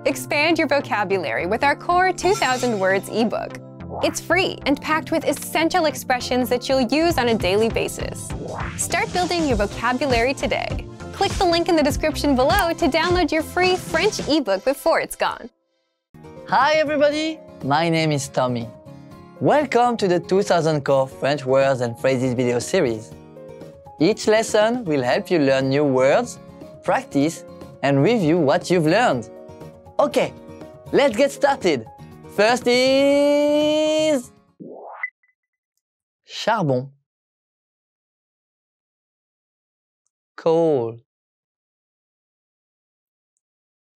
Expand your vocabulary with our Core 2000 Words ebook. It's free and packed with essential expressions that you'll use on a daily basis. Start building your vocabulary today. Click the link in the description below to download your free French ebook before it's gone. Hi everybody, my name is Tommy. Welcome to the 2000 Core French Words and Phrases video series. Each lesson will help you learn new words, practice, and review what you've learned. Okay, let's get started. First is charbon, coal,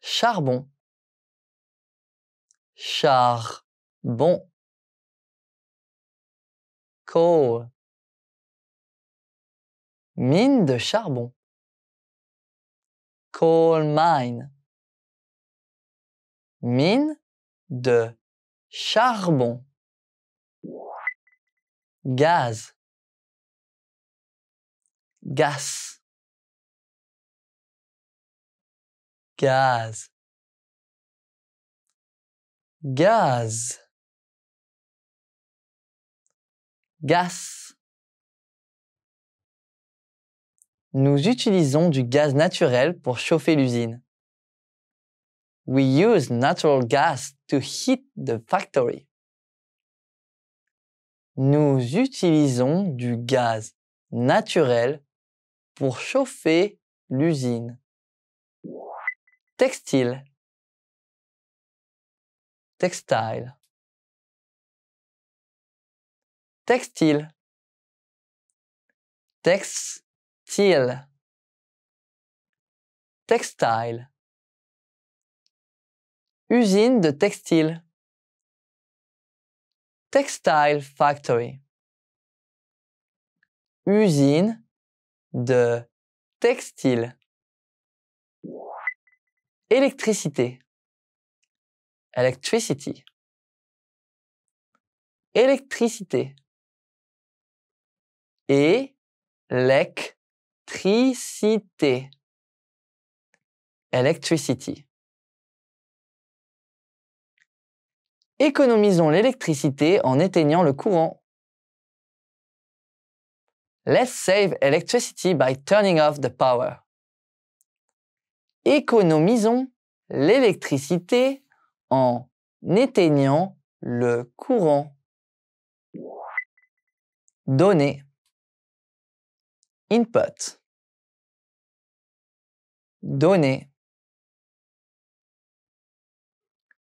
charbon, charbon, coal, mine de charbon, coal mine, mine de charbon, gaz, gas, gaz, gaz, gas. Nous utilisons du gaz naturel pour chauffer l'usine. We use natural gas to heat the factory. Nous utilisons du gaz naturel pour chauffer l'usine. Textile, textile, textile, textile, textile. Usine de textile. Textile factory. Usine de textile. Électricité. Electricity. Électricité. Électricité. Electricity. Économisons l'électricité en éteignant le courant. Let's save electricity by turning off the power. Économisons l'électricité en éteignant le courant. Donner. Input. Donner.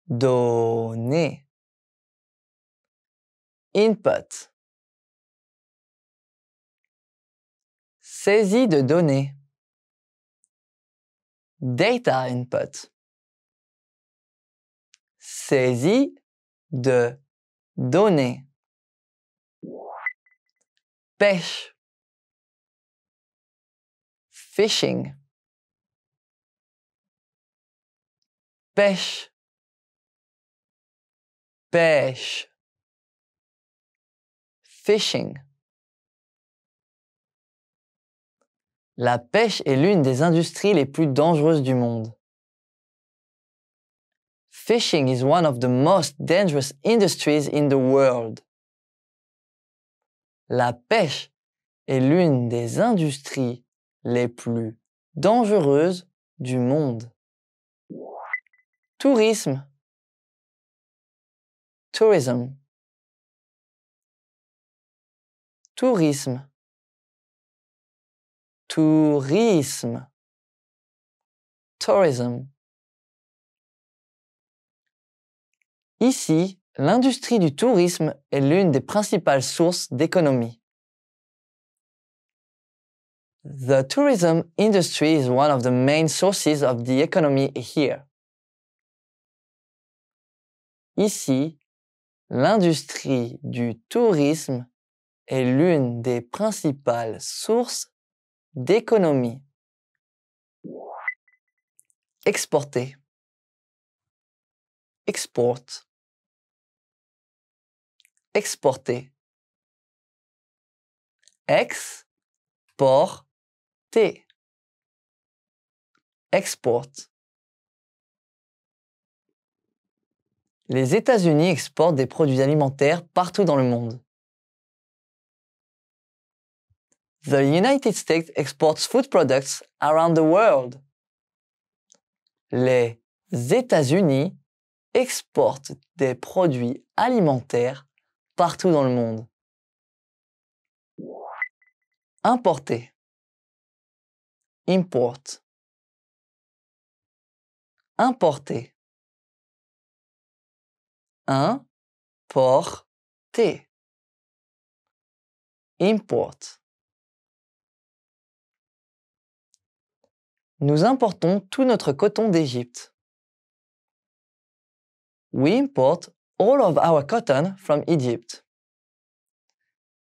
Donner. Input. Saisie de données. Data input. Saisie de données. Pêche. Fishing. Pêche. Pêche. Fishing. La pêche est l'une des industries les plus dangereuses du monde. Fishing is one of the most dangerous industries in the world. La pêche est l'une des industries les plus dangereuses du monde. Tourisme. Tourism. Tourisme. Tourisme. Tourism. Ici, l'industrie du tourisme est l'une des principales sources d'économie. The tourism industry is one of the main sources of the economy here. Ici, l'industrie du tourisme est l'une des principales sources d'économie. Exporter. Export. Exporter. Exporter. Export. Les États-Unis exportent des produits alimentaires partout dans le monde. The United States exports food products around the world. Les États-Unis exportent des produits alimentaires partout dans le monde. Importer. Import. Importer. Importer. Import. Nous importons tout notre coton d'Égypte. We import all of our cotton from Egypt.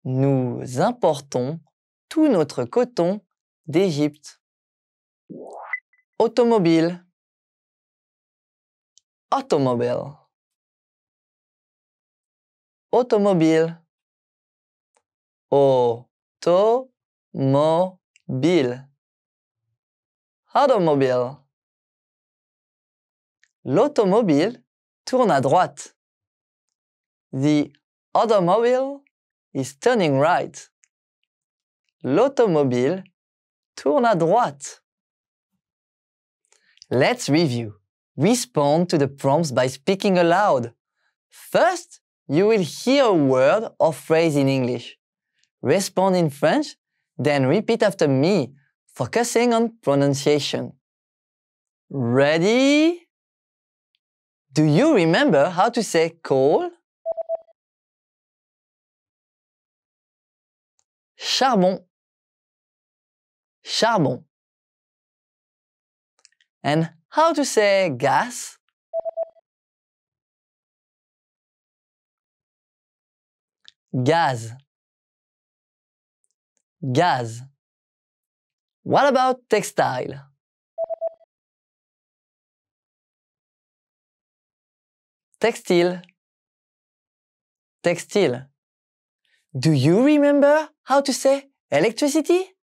Nous importons tout notre coton d'Égypte. Automobile. Automobile. Automobile. Automobile. Automobile. L'automobile tourne à droite. The automobile is turning right. L'automobile tourne à droite. Let's review. Respond to the prompts by speaking aloud. First, you will hear a word or phrase in English. Respond in French, then repeat after me, focusing on pronunciation. Ready? Do you remember how to say coal? Charbon. Charbon. And how to say gas? Gaz. Gaz. What about textile? Textile. Textile. Do you remember how to say electricity?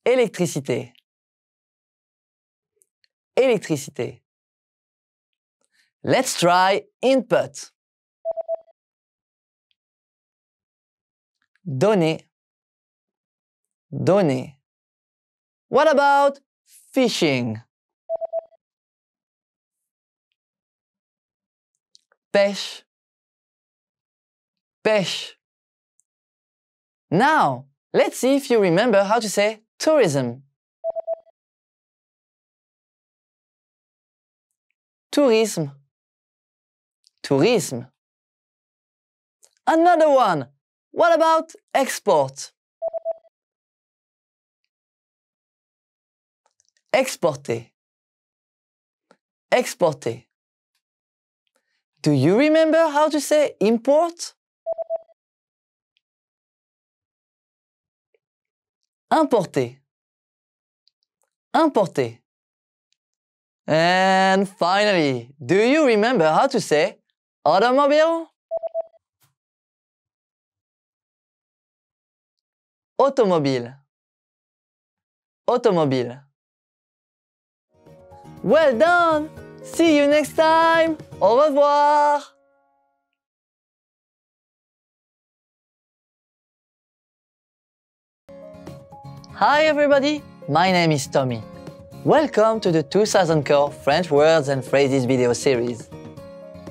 Électricité. Électricité. Let's try input. Donner. Donner. What about fishing? Pêche. Pêche. Now, let's see if you remember how to say tourism. Tourisme. Tourisme. Another one. What about export? Exporter. Exporter. Do you remember how to say import? Importer. Importer. And finally, do you remember how to say automobile? Automobile. Automobile. Well done! See you next time! Au revoir! Hi everybody! My name is Tommy. Welcome to the 2000 Core French Words and Phrases video series.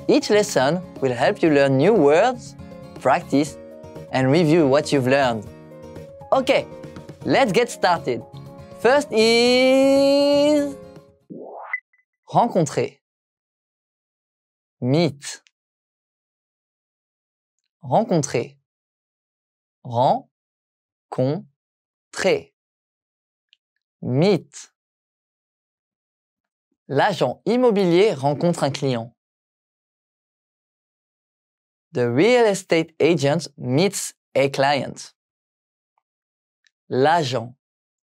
Each lesson will help you learn new words, practice, and review what you've learned. Okay, let's get started. First is... rencontrer. Meet. Rencontrer. Rencontrer. Meet. L'agent immobilier rencontre un client. The real estate agent meets a client. L'agent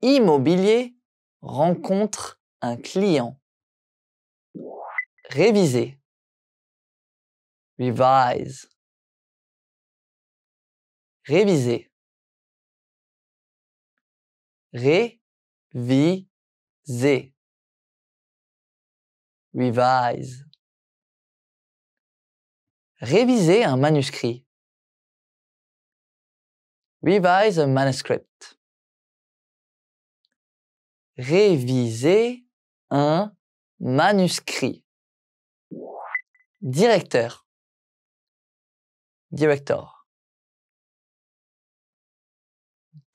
immobilier rencontre un client. Réviser. Revise. Réviser. Réviser. revise. Réviser un manuscrit. Revise a manuscript. Réviser un manuscrit. Directeur. Director.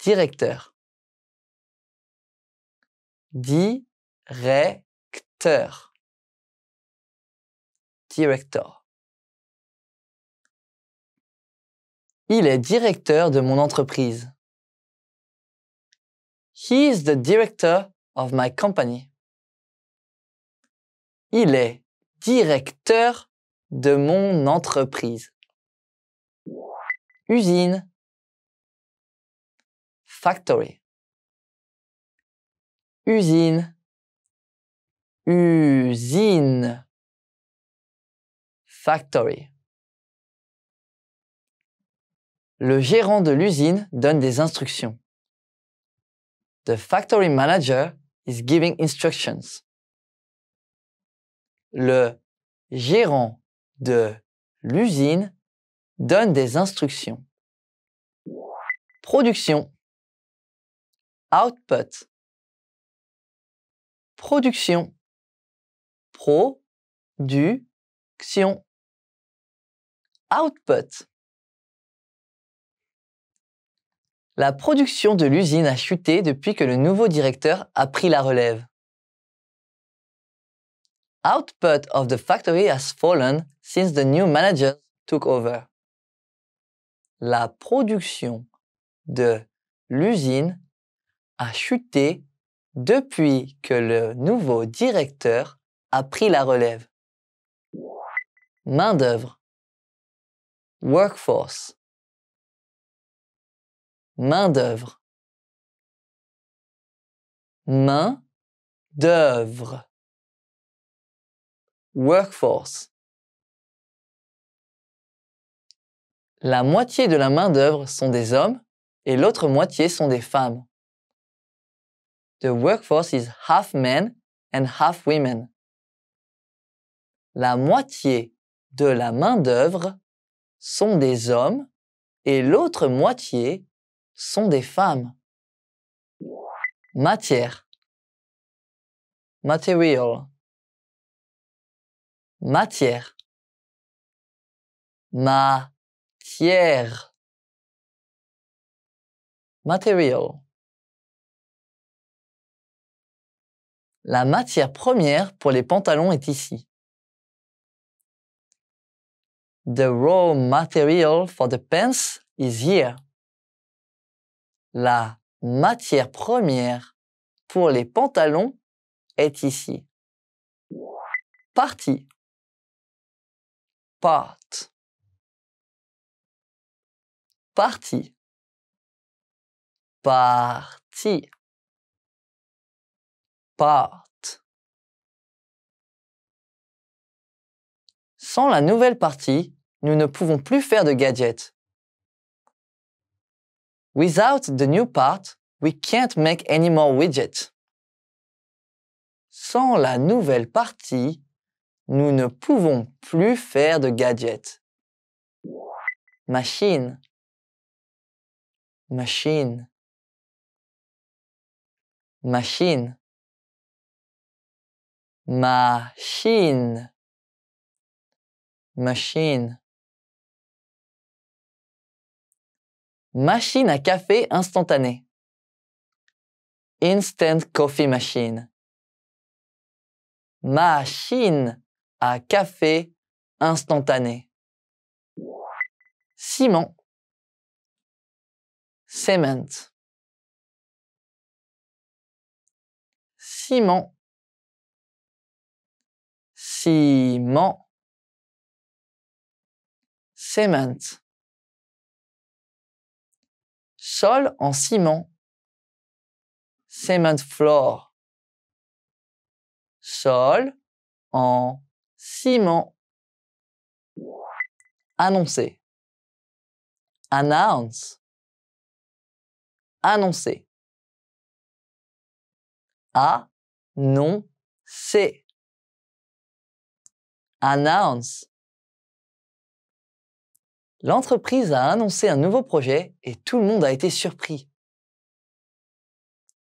Directeur. Directeur. Director. Il est directeur de mon entreprise. He is the director of my company. Il est directeur de mon entreprise. Usine. Factory. Usine. Usine. Factory. Le gérant de l'usine donne des instructions. The factory manager is giving instructions. Le gérant de l'usine donne des instructions. Production. Output. Production. Production. Output. La production de l'usine a chuté depuis que le nouveau directeur a pris la relève. Output of the factory has fallen since the new manager took over. La production de l'usine a chuté depuis que le nouveau directeur a pris la relève. Main-d'œuvre. Workforce. Main-d'œuvre. Main-d'œuvre. Workforce. La moitié de la main-d'œuvre sont des hommes et l'autre moitié sont des femmes. The workforce is half men and half women. La moitié de la main-d'œuvre sont des hommes et l'autre moitié sont des femmes. Matière. Material. Matière. Matière. Material. La matière première pour les pantalons est ici. The raw material for the pants is here. La matière première pour les pantalons est ici. Partie. Part. Partie. Partie. Part. Sans la nouvelle partie, nous ne pouvons plus faire de gadgets. Without the new part, we can't make any more widgets. Sans la nouvelle partie, nous ne pouvons plus faire de gadgets. Machine. Machine. Machine. Machine. Machine. Machine à café instantané. Instant coffee machine. Machine à café instantané. Ciment. Cement. Ciment. Ciment. Cement. Sol en ciment. Cement floor. Sol en ciment. Annoncer. Announce. Annoncer. Annoncer. Announce. L'entreprise a annoncé un nouveau projet et tout le monde a été surpris.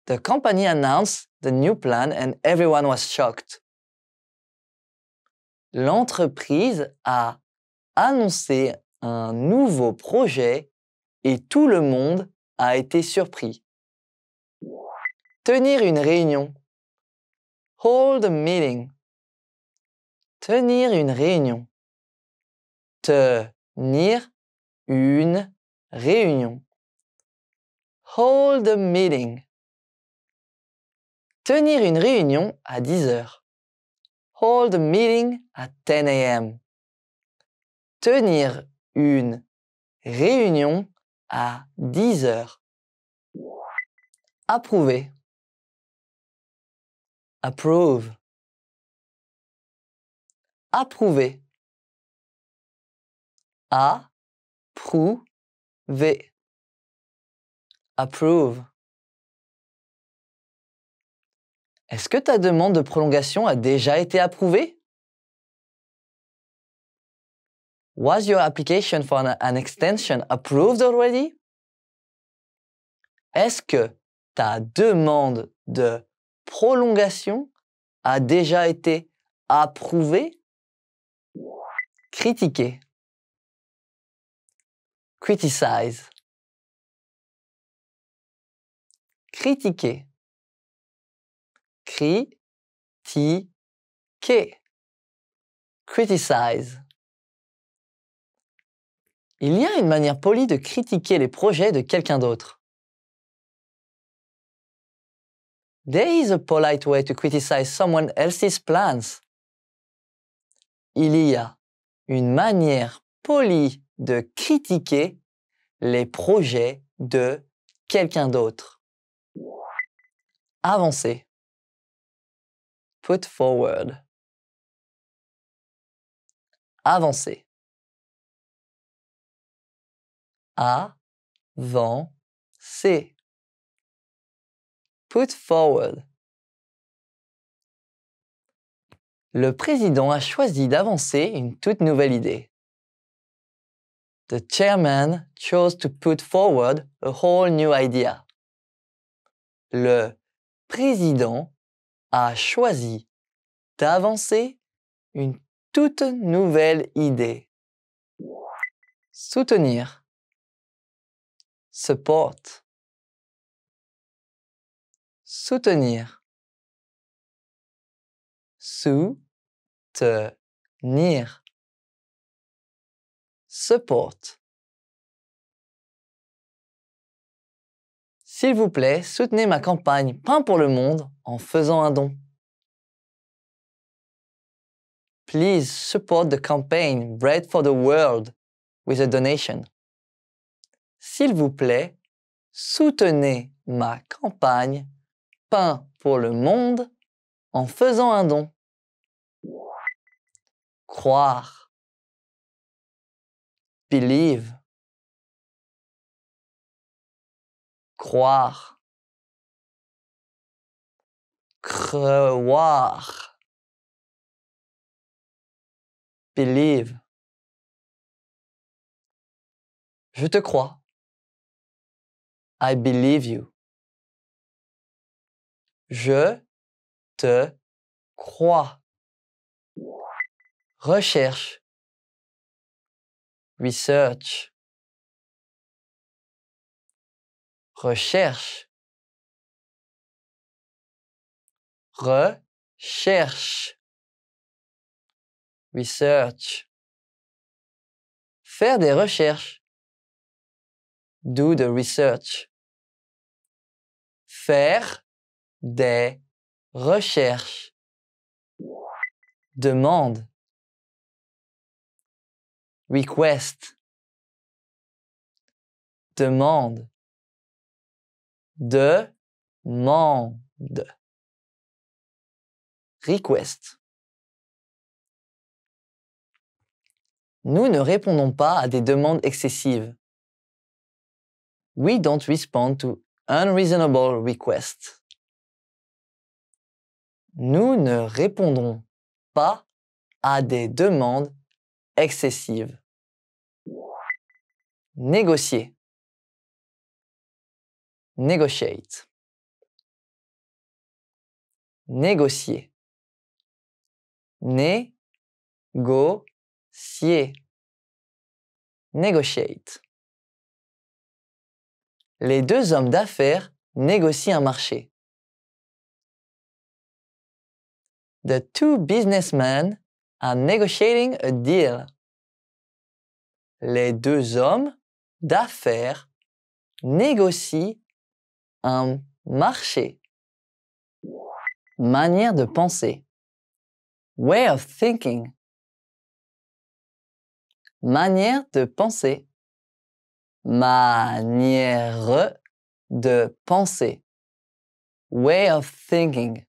The company announced the new plan and everyone was shocked. L'entreprise a annoncé un nouveau projet et tout le monde a été surpris. Tenir une réunion. Hold a meeting. Tenir une réunion. Tenir une réunion. Hold a meeting. Tenir une réunion à 10 heures. Hold a meeting at 10 a.m. Tenir une réunion à 10 heures. Approuver. Approve. Approuver. A-prou-ver. Approve. Est-ce que ta demande de prolongation a déjà été approuvée? Was your application for an extension approved already? Est-ce que ta demande de prolongation a déjà été approuvée? Critiquer. Criticize. Critiquer. Critiquer. Criticize. Il y a une manière polie de critiquer les projets de quelqu'un d'autre. There is a polite way to criticize someone else's plans. Il y a une manière polie de critiquer les projets de quelqu'un d'autre. Avancer. Put forward. Avancer. Avancer. Put forward. Le président a choisi d'avancer une toute nouvelle idée. The chairman chose to put forward a whole new idea. Le président a choisi d'avancer une toute nouvelle idée. Soutenir. Support. Soutenir. Soutenir. Support. S'il vous plaît, soutenez ma campagne Pain pour le monde en faisant un don. Please support the campaign Bread for the World with a donation. S'il vous plaît, soutenez ma campagne Pain pour le monde en faisant un don. Croire. Believe. Croire. Croire. Believe. Je te crois. I believe you. Je te crois. Recherche. Research. Recherche. Recherche. Research. Faire des recherches. Do the research. Faire des recherches. Demande. Request. Demande. Demande. Request. Nous ne répondons pas à des demandes excessives. We don't respond to unreasonable requests. Nous ne répondrons pas à des demandes excessives. Négocier. Negotiate. Négocier. Négocier. Negotiate. Les deux hommes d'affaires négocient un marché. The two businessmen are negotiating a deal. Les deux hommes d'affaires négocient un marché. Manière de penser. Way of thinking. Manière de penser. Manière de penser. Way of thinking.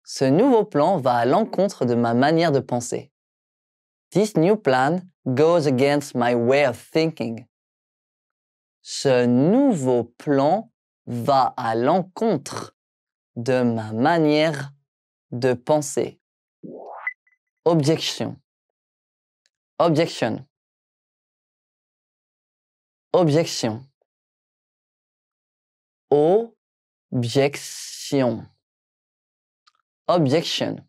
Ce nouveau plan va à l'encontre de ma manière de penser. This new plan goes against my way of thinking. Ce nouveau plan va à l'encontre de ma manière de penser. Objection. Objection. Objection. Objection. Objection.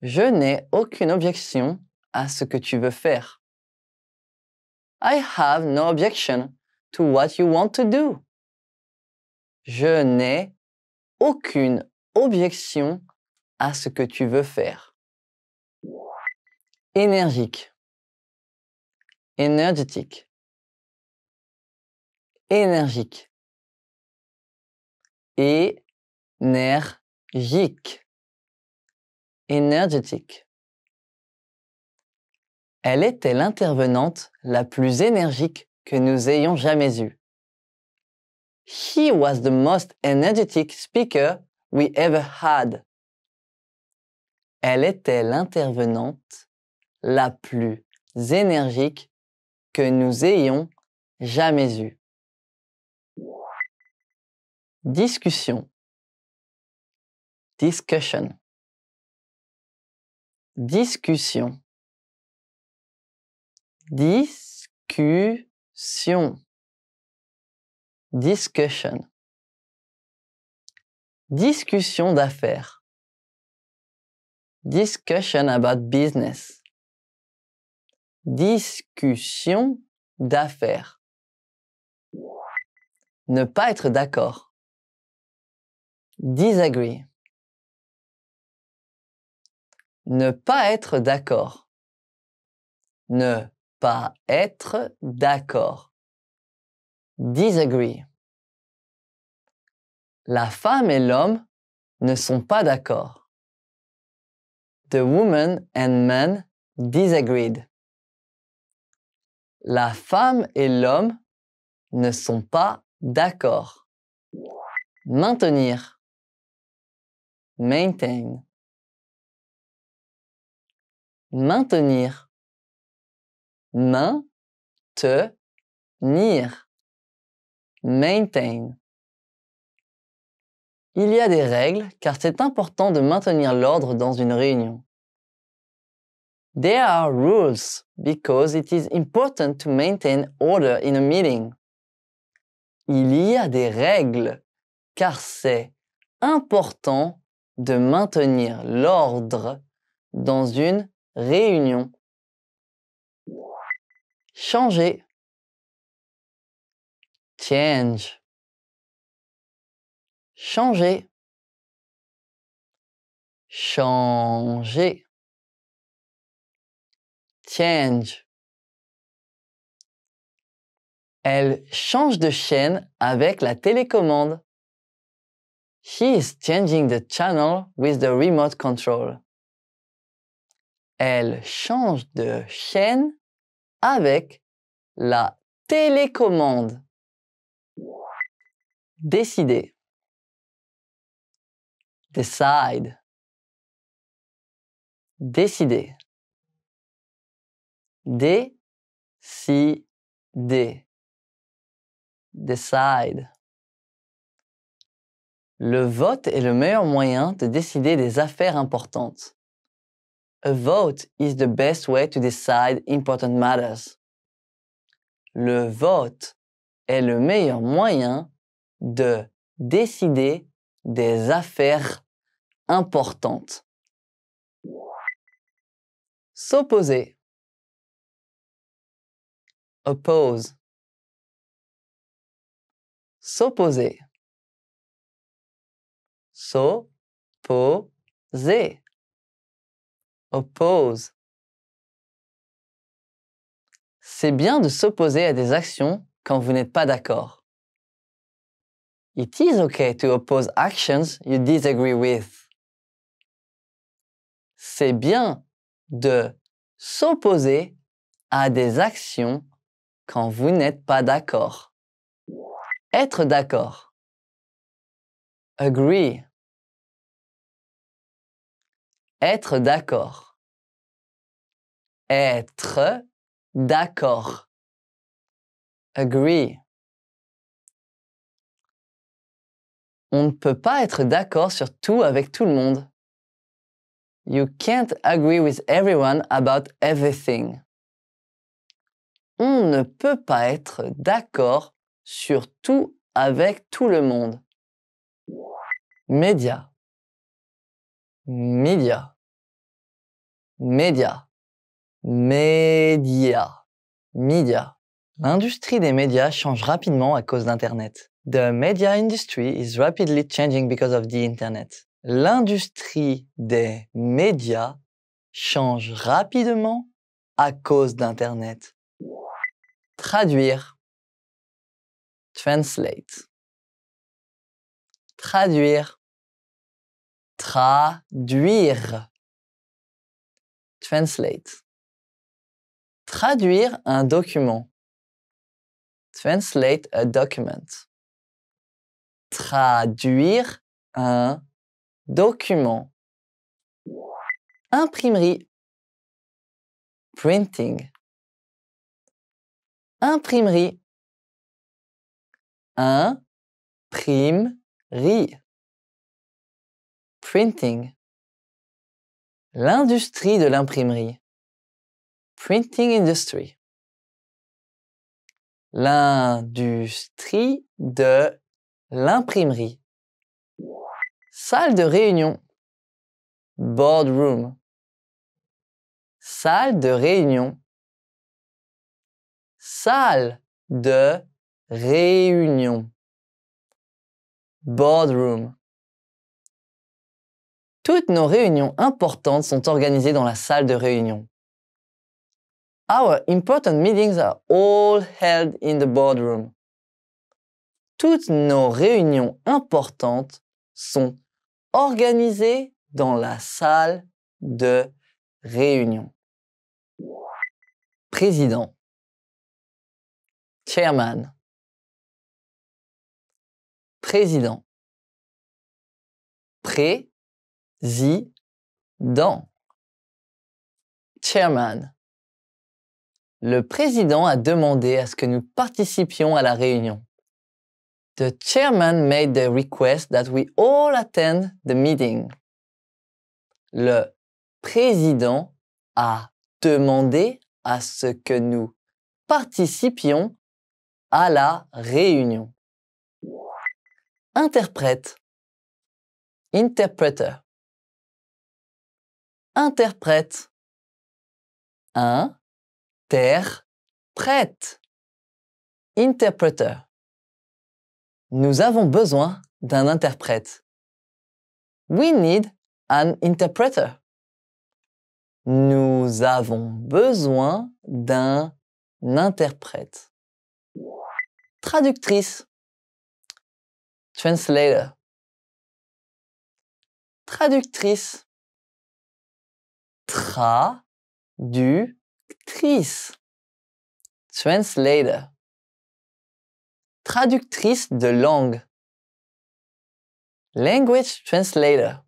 Je n'ai aucune objection à ce que tu veux faire. I have no objection to what you want to do. Je n'ai aucune objection à ce que tu veux faire. Énergique. Énergétique. Énergique. Énergique. Énergétique. Elle était l'intervenante la plus énergique que nous ayons jamais eue. She was the most energetic speaker we ever had. Elle était l'intervenante la plus énergique que nous ayons jamais eue. Discussion. Discussion. Discussion. Discussion. Discussion. Discussion d'affaires. Discussion about business. Discussion d'affaires. Ne pas être d'accord. Disagree. Ne pas être d'accord. Ne pas être d'accord. Disagree. La femme et l'homme ne sont pas d'accord. The woman and man disagreed. La femme et l'homme ne sont pas d'accord. Maintenir. Maintain. Maintenir. Maintenir. Maintain. Il y a des règles car c'est important de maintenir l'ordre dans une réunion. There are rules because it is important to maintain order in a meeting. Il y a des règles car c'est important de maintenir l'ordre dans une réunion. Changer. Change. Changer. Changer. Change. Elle change de chaîne avec la télécommande. She is changing the channel with the remote control. Elle change de chaîne avec la télécommande. Décider. Decide. Décider. Décider. Decide. Le vote est le meilleur moyen de décider des affaires importantes. A vote is the best way to decide important matters. Le vote est le meilleur moyen de décider des affaires importantes. S'opposer. Oppose. S'opposer. S'opposer. Oppose. C'est bien de s'opposer à des actions quand vous n'êtes pas d'accord. It is okay to oppose actions you disagree with. C'est bien de s'opposer à des actions quand vous n'êtes pas d'accord. Être d'accord. Agree. Être d'accord. Être d'accord. Agree. On ne peut pas être d'accord sur tout avec tout le monde. You can't agree with everyone about everything. On ne peut pas être d'accord sur tout avec tout le monde. Média. Média. Média. Média. Média. L'industrie des médias change rapidement à cause d'Internet. The media industry is rapidly changing because of the Internet. L'industrie des médias change rapidement à cause d'Internet. Traduire. Translate. Traduire. Traduire. Translate. Traduire un document. Translate a document. Traduire un document. Imprimerie. Printing. Imprimerie. Imprimerie. Printing. L'industrie de l'imprimerie. Printing industry. L'industrie de l'imprimerie. Salle de réunion. Boardroom. Salle de réunion. Salle de réunion. Boardroom. Toutes nos réunions importantes sont organisées dans la salle de réunion. Our important meetings are all held in the boardroom. Toutes nos réunions importantes sont organisées dans la salle de réunion. Président. Chairman. Président. Président. Chairman. Le président a demandé à ce que nous participions à la réunion. The chairman made the request that we all attend the meeting. Le président a demandé à ce que nous participions à la réunion. Interprète. Interpreter. Interprète. Interprète. Interpreter. Nous avons besoin d'un interprète. We need an interpreter. Nous avons besoin d'un interprète. Traductrice. Translator. Traductrice. Traductrice. Translator. Traductrice de langue. Language translator.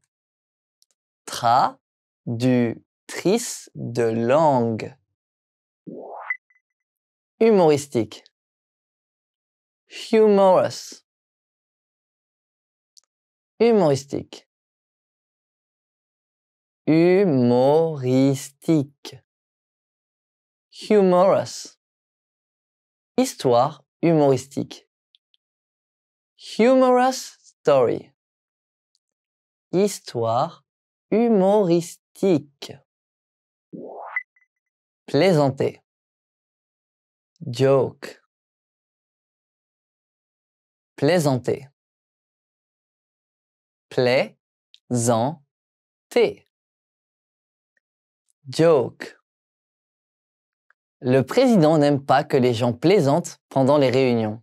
Traductrice de langue. Humoristique. Humorous. Humoristique. Humoristique. Humorous. Histoire humoristique. Humorous story. Histoire humoristique. Plaisanter. Joke. Plaisanter. Plaisanter. Joke. Le président n'aime pas que les gens plaisantent pendant les réunions.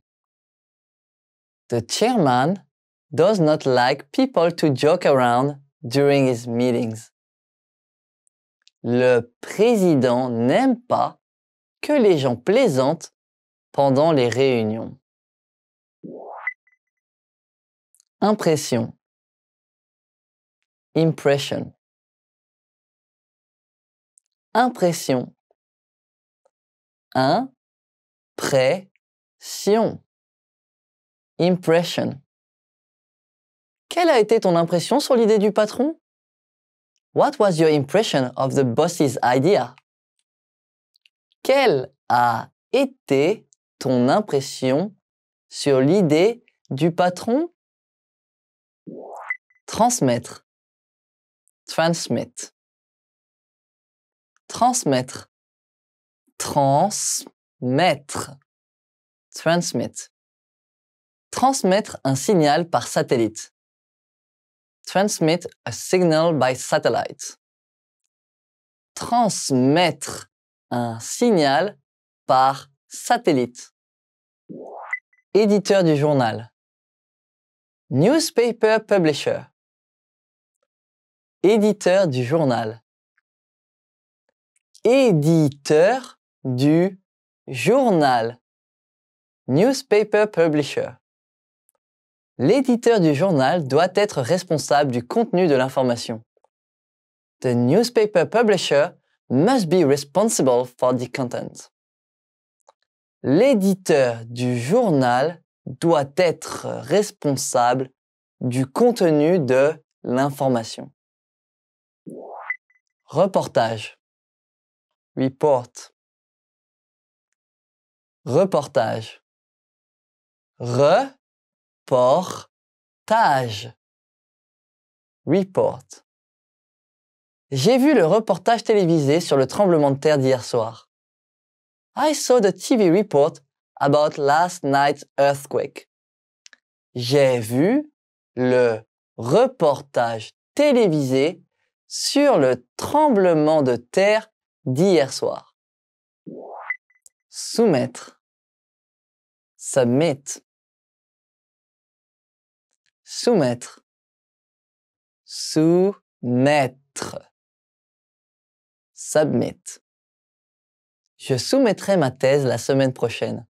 The chairman does not like people to joke around during his meetings. Le président n'aime pas que les gens plaisantent pendant les réunions. Impression. Impression. Impression. Impression. Impression. Quelle a été ton impression sur l'idée du patron? What was your impression of the boss's idea? Quelle a été ton impression sur l'idée du patron? Transmettre. Transmit. Transmettre. Transmettre. Transmit. Transmettre un signal par satellite. Transmit a signal by satellite. Transmettre un signal par satellite. Éditeur du journal. Newspaper publisher. Éditeur du journal. Éditeur du journal. Newspaper publisher. L'éditeur du journal doit être responsable du contenu de l'information. The newspaper publisher must be responsible for the content. L'éditeur du journal doit être responsable du contenu de l'information. Reportage. Report. Reportage. Reportage. Report. J'ai vu le reportage télévisé sur le tremblement de terre d'hier soir. I saw the TV report about last night's earthquake. J'ai vu le reportage télévisé sur le tremblement de terre d'hier soir. Soumettre. Submit. Soumettre. Soumettre. Submit. Je soumettrai ma thèse la semaine prochaine.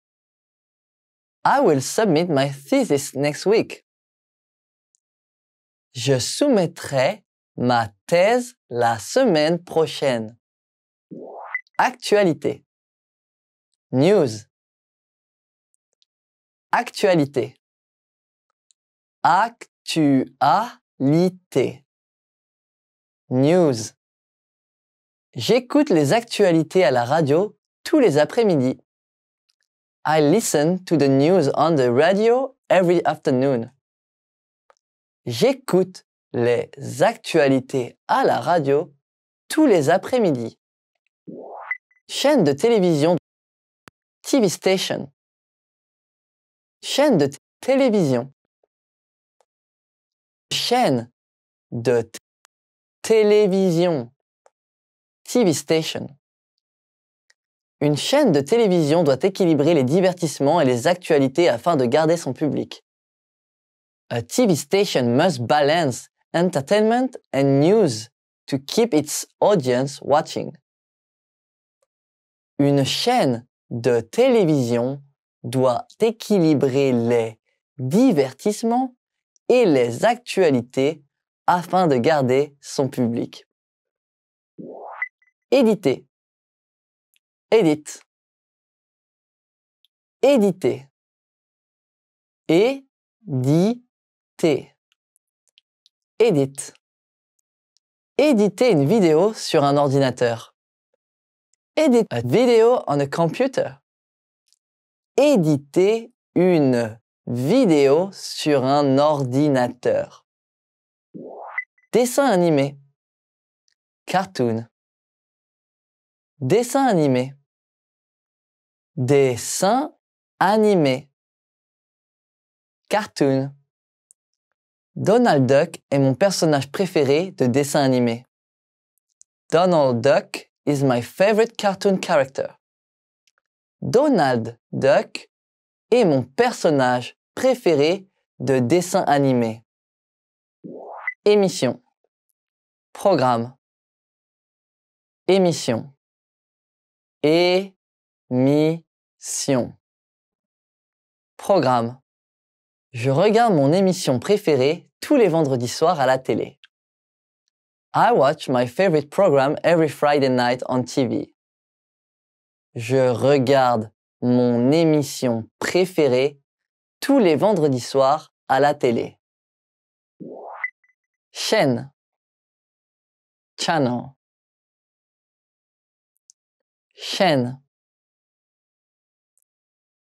I will submit my thesis next week. Je soumettrai ma thèse la semaine prochaine. Actualité. News. Actualité. Actualité. News. J'écoute les actualités à la radio tous les après-midi. I listen to the news on the radio every afternoon. J'écoute les actualités à la radio tous les après-midi. Chaîne de télévision. TV station. Chaîne de télévision. Chaîne de télévision. TV station. Une chaîne de télévision doit équilibrer les divertissements et les actualités afin de garder son public. A TV station must balance entertainment and news to keep its audience watching. Une chaîne de télévision doit équilibrer les divertissements et les actualités afin de garder son public. Éditer. Edit. Éditer. Éditer. Edit. Éditer une vidéo sur un ordinateur. Edit a video on a computer. Éditer une vidéo sur un ordinateur. Dessin animé. Cartoon. Dessin animé. Dessin animé. Cartoon. Donald Duck est mon personnage préféré de dessin animé. Donald Duck is my favorite cartoon character. Donald Duck est mon personnage préféré de dessin animé. Émission. Programme. Émission. Émission. Programme. Je regarde mon émission préférée tous les vendredis soirs à la télé. I watch my favorite program every Friday night on TV. Je regarde mon émission préférée tous les vendredis soirs à la télé. Chaîne. Channel. Chaîne.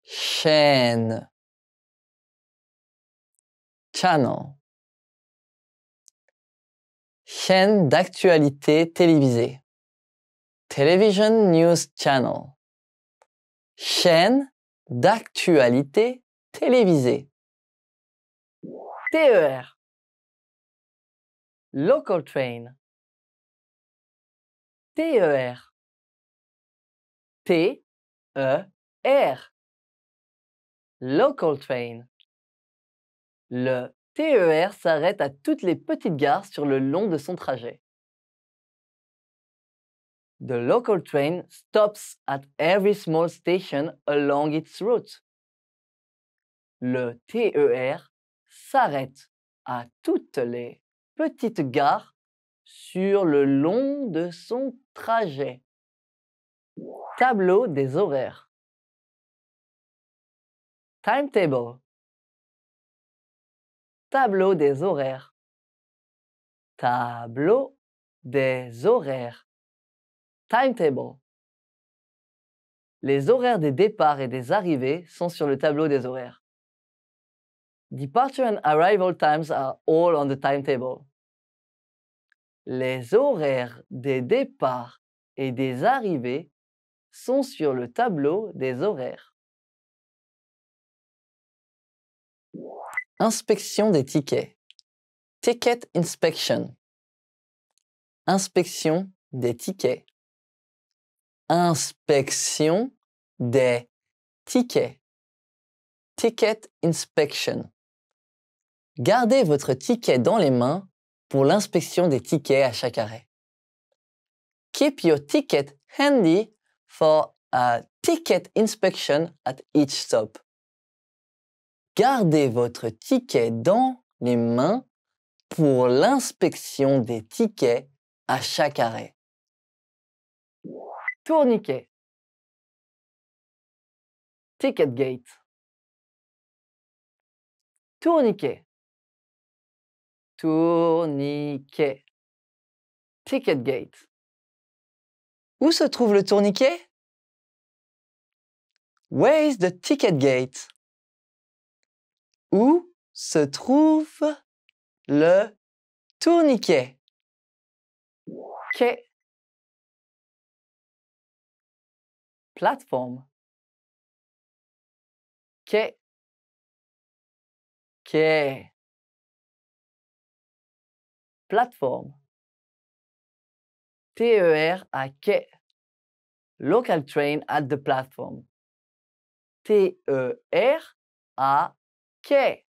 Chaîne. Channel. Chaîne d'actualité télévisée. Television News Channel. Chaîne d'actualité télévisée. TER. Local train. TER. T-E-R. Local train. Le TER s'arrête à toutes les petites gares sur le long de son trajet. The local train stops at every small station along its route. Le TER s'arrête à toutes les petites gares sur le long de son trajet. Tableau des horaires. Timetable. Tableau des horaires. Tableau des horaires. Timetable. Les horaires des départs et des arrivées sont sur le tableau des horaires. Departure and arrival times are all on the timetable. Les horaires des départs et des arrivées sont sur le tableau des horaires. Inspection des tickets. Ticket inspection. Inspection des tickets. Inspection des tickets. Ticket inspection. Gardez votre ticket dans les mains pour l'inspection des tickets à chaque arrêt. Keep your ticket handy for a ticket inspection at each stop. Gardez votre ticket dans les mains pour l'inspection des tickets à chaque arrêt. Tourniquet. Ticket gate. Tourniquet. Tourniquet. Ticket gate. Où se trouve le tourniquet? Where is the ticket gate? Où se trouve le tourniquet? Quai. Plateforme. Quai. Quai. Plateforme. TER à quai. Local train at the platform. TER à quai.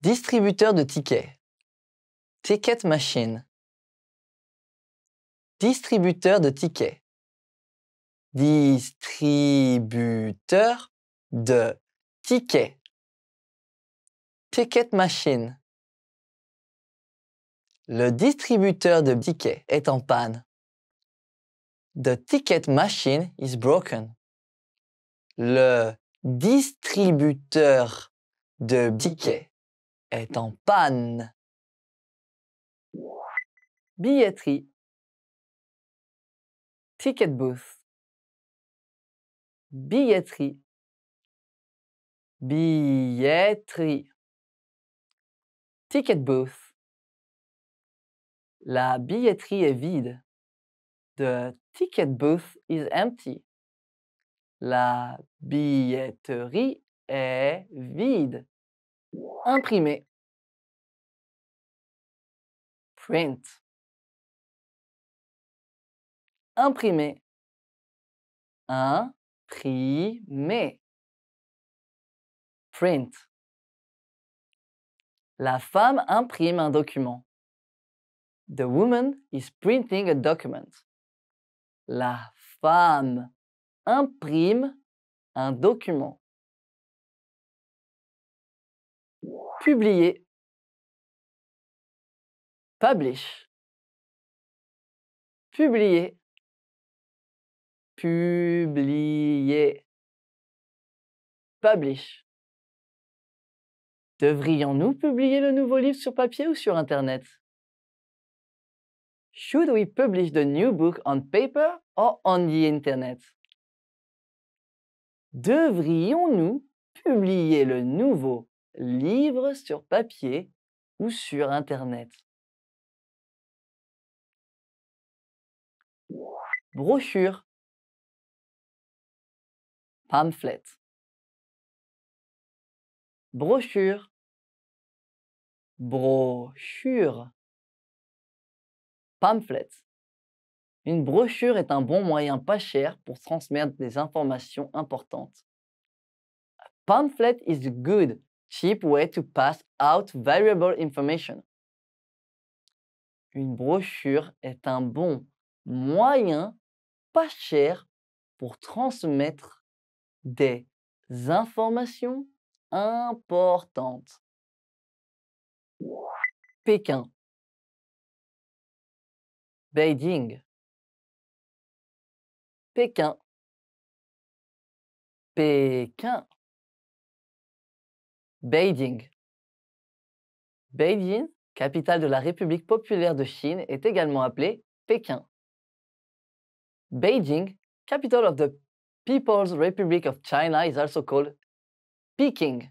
Distributeur de tickets. Ticket machine. Distributeur de tickets. Distributeur de tickets. Ticket machine. Le distributeur de tickets est en panne. The ticket machine is broken. Le distributeur de tickets est en panne. Billetterie. Ticket booth. Billetterie. Billetterie. Ticket booth. La billetterie est vide. The ticket booth is empty. La billetterie est vide. Imprimer. Print. Imprimer. Imprimer. Print. La femme imprime un document. The woman is printing a document. La femme imprime un document. Publier. Publish. Publier. Publier. Publish. Devrions-nous publier le nouveau livre sur papier ou sur Internet? Should we publish the new book on paper or on the Internet? Devrions-nous publier le nouveau livre sur papier ou sur Internet? Brochure. Pamphlet. Brochure. Brochure. Pamphlet. Une brochure est un bon moyen pas cher pour transmettre des informations importantes. A pamphlet is a good, cheap way to pass out valuable information. Une brochure est un bon moyen pas cher pour transmettre des informations importantes. Pékin. Beijing. Pékin. Pékin. Beijing. Beijing, capitale de la République populaire de Chine, est également appelée Pékin. Beijing, capital of the People's Republic of China, is also called Peking.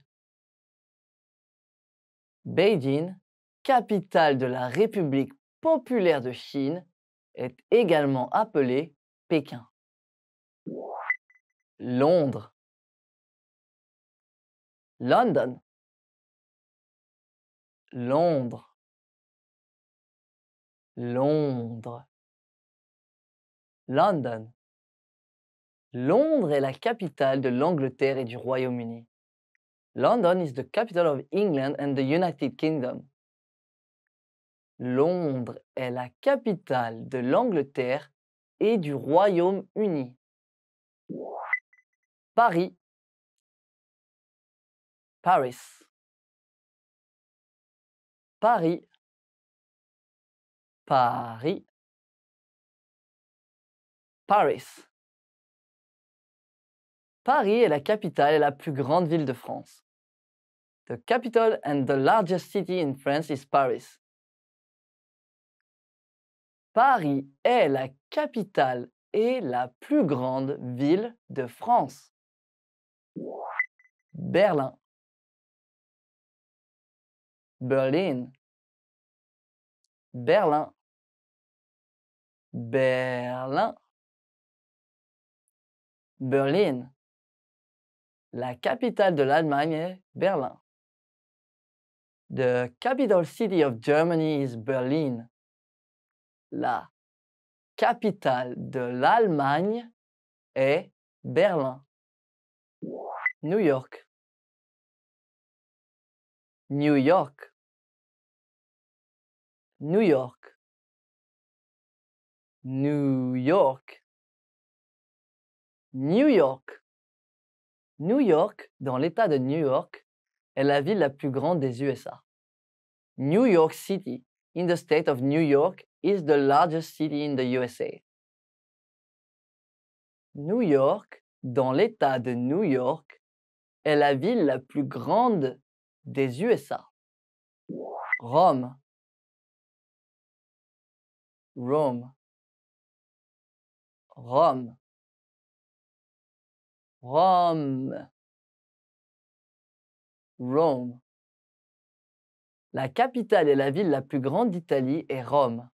Beijing, capitale de la République populaire de Chine, est également appelée Pékin. Londres. London. Londres. Londres. London. Londres est la capitale de l'Angleterre et du Royaume-Uni. London is the capital of England and the United Kingdom. Londres est la capitale de l'Angleterre et du Royaume-Uni. Paris. Paris. Paris. Paris. Paris. Paris est la capitale et la plus grande ville de France. The capital and the largest city in France is Paris. Paris est la capitale et la plus grande ville de France. Berlin. Berlin. Berlin. Berlin. Berlin. La capitale de l'Allemagne est Berlin. The capital city of Germany is Berlin. La capitale de l'Allemagne est Berlin. New York. New York. New York. New York. New York. New York, dans l'État de New York, est la ville la plus grande des USA. New York City, in the state of New York, is the largest city in the USA. New York, dans l'État de New York, est la ville la plus grande des USA. Rome, Rome, Rome, Rome, Rome. La capitale et la ville la plus grande d'Italie est Rome.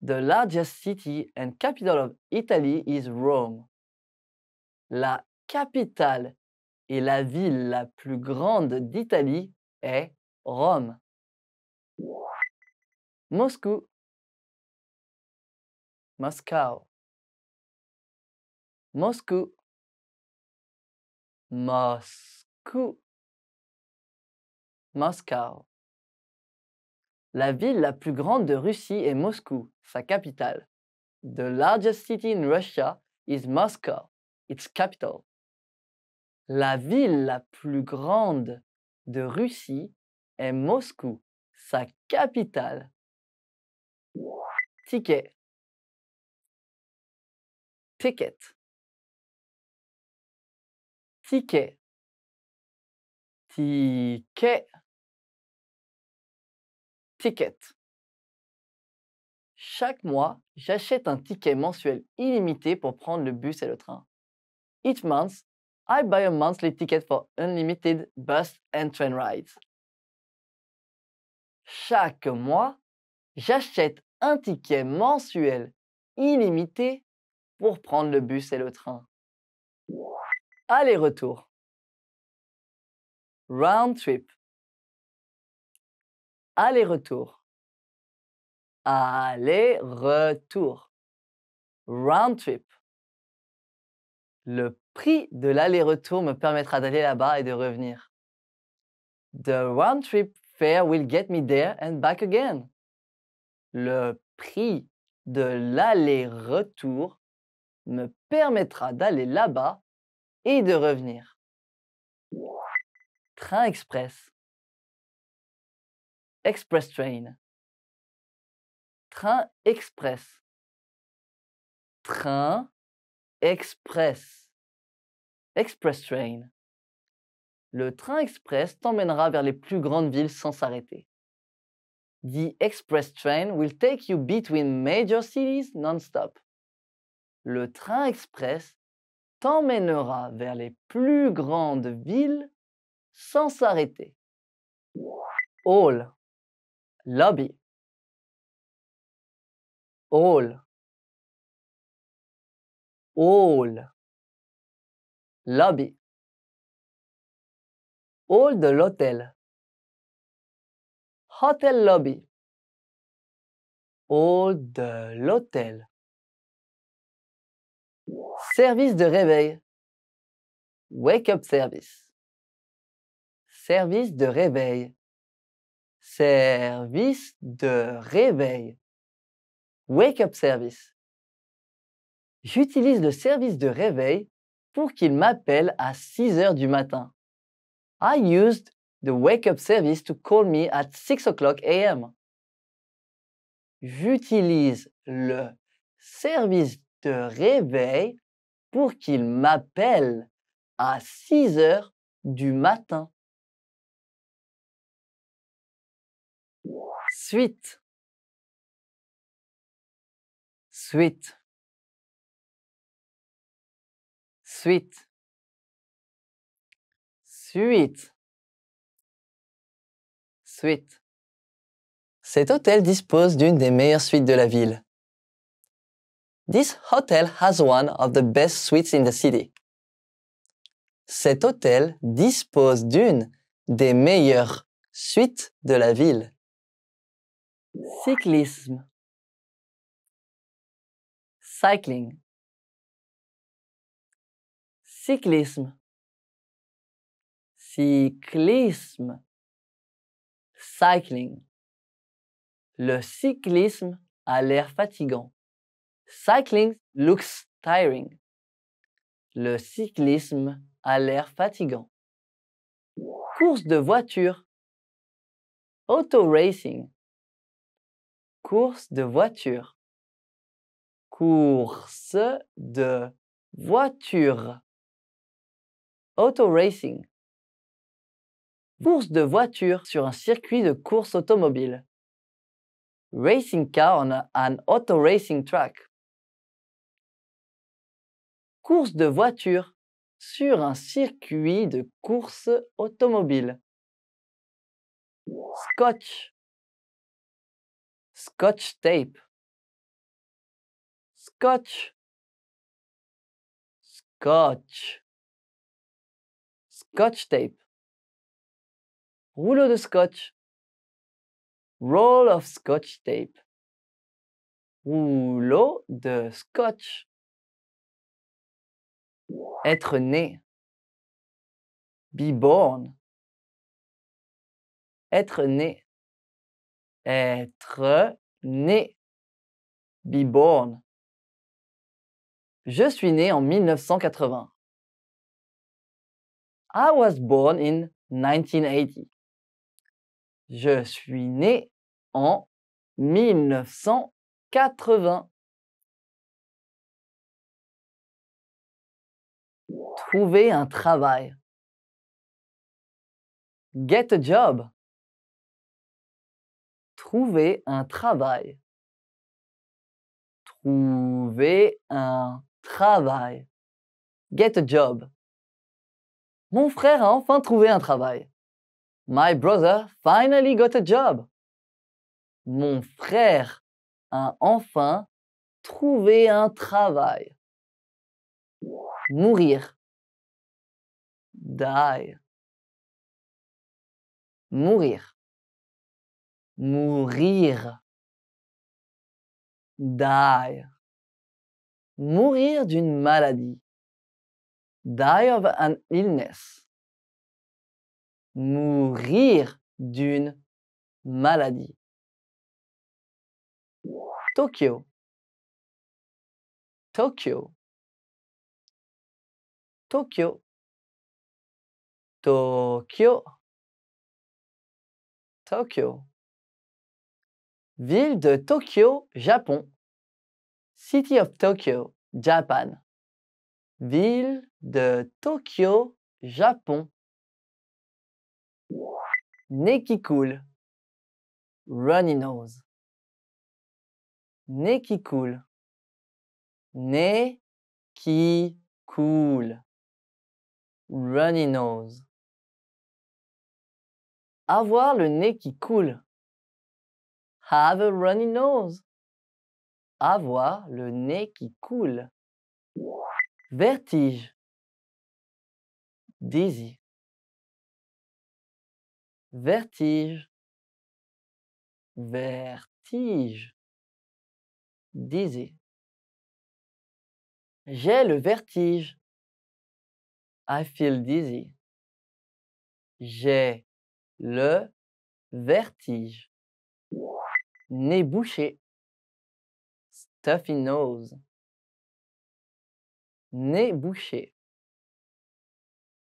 The largest city and capital of Italy is Rome. La capitale et la ville la plus grande d'Italie est Rome. Moscou, Moscow, Moscou, Moscou, Moscow. La ville la plus grande de Russie est Moscou, sa capitale. The largest city in Russia is Moscow, its capital. La ville la plus grande de Russie est Moscou, sa capitale. Ticket, ticket, ticket, ticket, ticket. Chaque mois, j'achète un ticket mensuel illimité pour prendre le bus et le train. Each month, I buy a monthly ticket for unlimited bus and train rides. Chaque mois, j'achète un ticket mensuel illimité pour prendre le bus et le train. Aller-retour. Round trip. Aller-retour. Aller-retour. Round trip. Le prix de l'aller-retour me permettra d'aller là-bas et de revenir. The round trip fare will get me there and back again. Le prix de l'aller-retour me permettra d'aller là-bas et de revenir. Train express. Express train. Train express. Train express. Express train. Le train express t'emmènera vers les plus grandes villes sans s'arrêter. The express train will take you between major cities non-stop. Le train express t'emmènera vers les plus grandes villes sans s'arrêter. Hall. Lobby. Hall. Hall. Lobby. Hall de l'hôtel. Hotel lobby. Hall de l'hôtel. Service de réveil. Wake up service. Service de réveil. Service de réveil. Wake up service. J'utilise le service de réveil pour qu'il m'appelle à 6 heures du matin. I used the wake up service to call me at 6 o'clock a.m. J'utilise le service de réveil pour qu'il m'appelle à 6 heures du matin. Suite. Suite. Suite. Suite. Suite. Cet hôtel dispose d'une des meilleures suites de la ville. This hotel has one of the best suites in the city. Cet hôtel dispose d'une des meilleures suites de la ville. Cyclisme. Cycling. Cyclisme. Cyclisme. Cycling. Le cyclisme a l'air fatigant. Cycling looks tiring. Le cyclisme a l'air fatigant. Course de voiture. Auto racing. Course de voiture. Course de voiture. Auto racing. Course de voiture sur un circuit de course automobile. Racing car on an auto racing track. Course de voiture sur un circuit de course automobile. Scotch. Scotch tape. Scotch. Scotch. Scotch tape. Rouleau de scotch. Roll of scotch tape. Rouleau de scotch. Être né. Be born. Être né. Être né. Be born. Je suis né en 1980. I was born in 1980. Je suis né en 1980. Trouver un travail. Get a job. Trouver un travail. Trouver un travail. Get a job. Mon frère a enfin trouvé un travail. My brother finally got a job. Mon frère a enfin trouvé un travail. Mourir. Die. Mourir. Mourir. Die. Mourir d'une maladie. Die of an illness. Mourir d'une maladie. Tokyo. Tokyo. Tokyo. Tokyo. Tokyo. Ville de Tokyo, Japon. City of Tokyo, Japan. Ville de Tokyo, Japon. Nez qui coule. Runny nose. Nez qui coule. Nez qui coule. Runny nose. Avoir le nez qui coule. Have a runny nose. Avoir le nez qui coule. Vertige. Dizzy. Vertige. Vertige. Dizzy. J'ai le vertige. I feel dizzy. J'ai le vertige. Nez bouché. Stuffy nose. Nez bouché.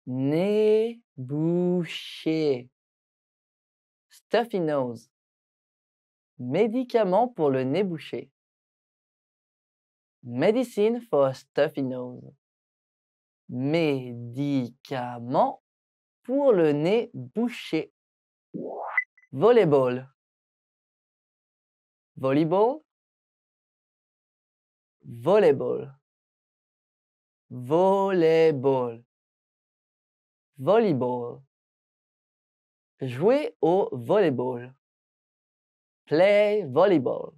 Nez bouché. Stuffy nose. Médicament pour le nez bouché. Medicine for a stuffy nose. Médicament pour le nez bouché. Volleyball. Volleyball. Volleyball. Volleyball. Volleyball. Jouer au volleyball. Play volleyball.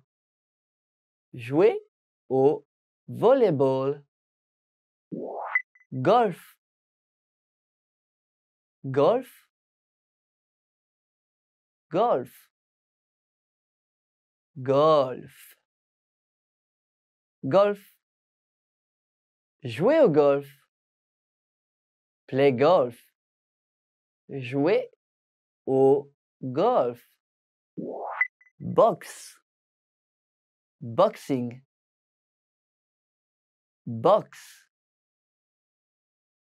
Jouer au volleyball. Golf. Golf. Golf. Golf. Golf. Jouer au golf. Play golf. Jouer au golf. Box. Boxing. Box.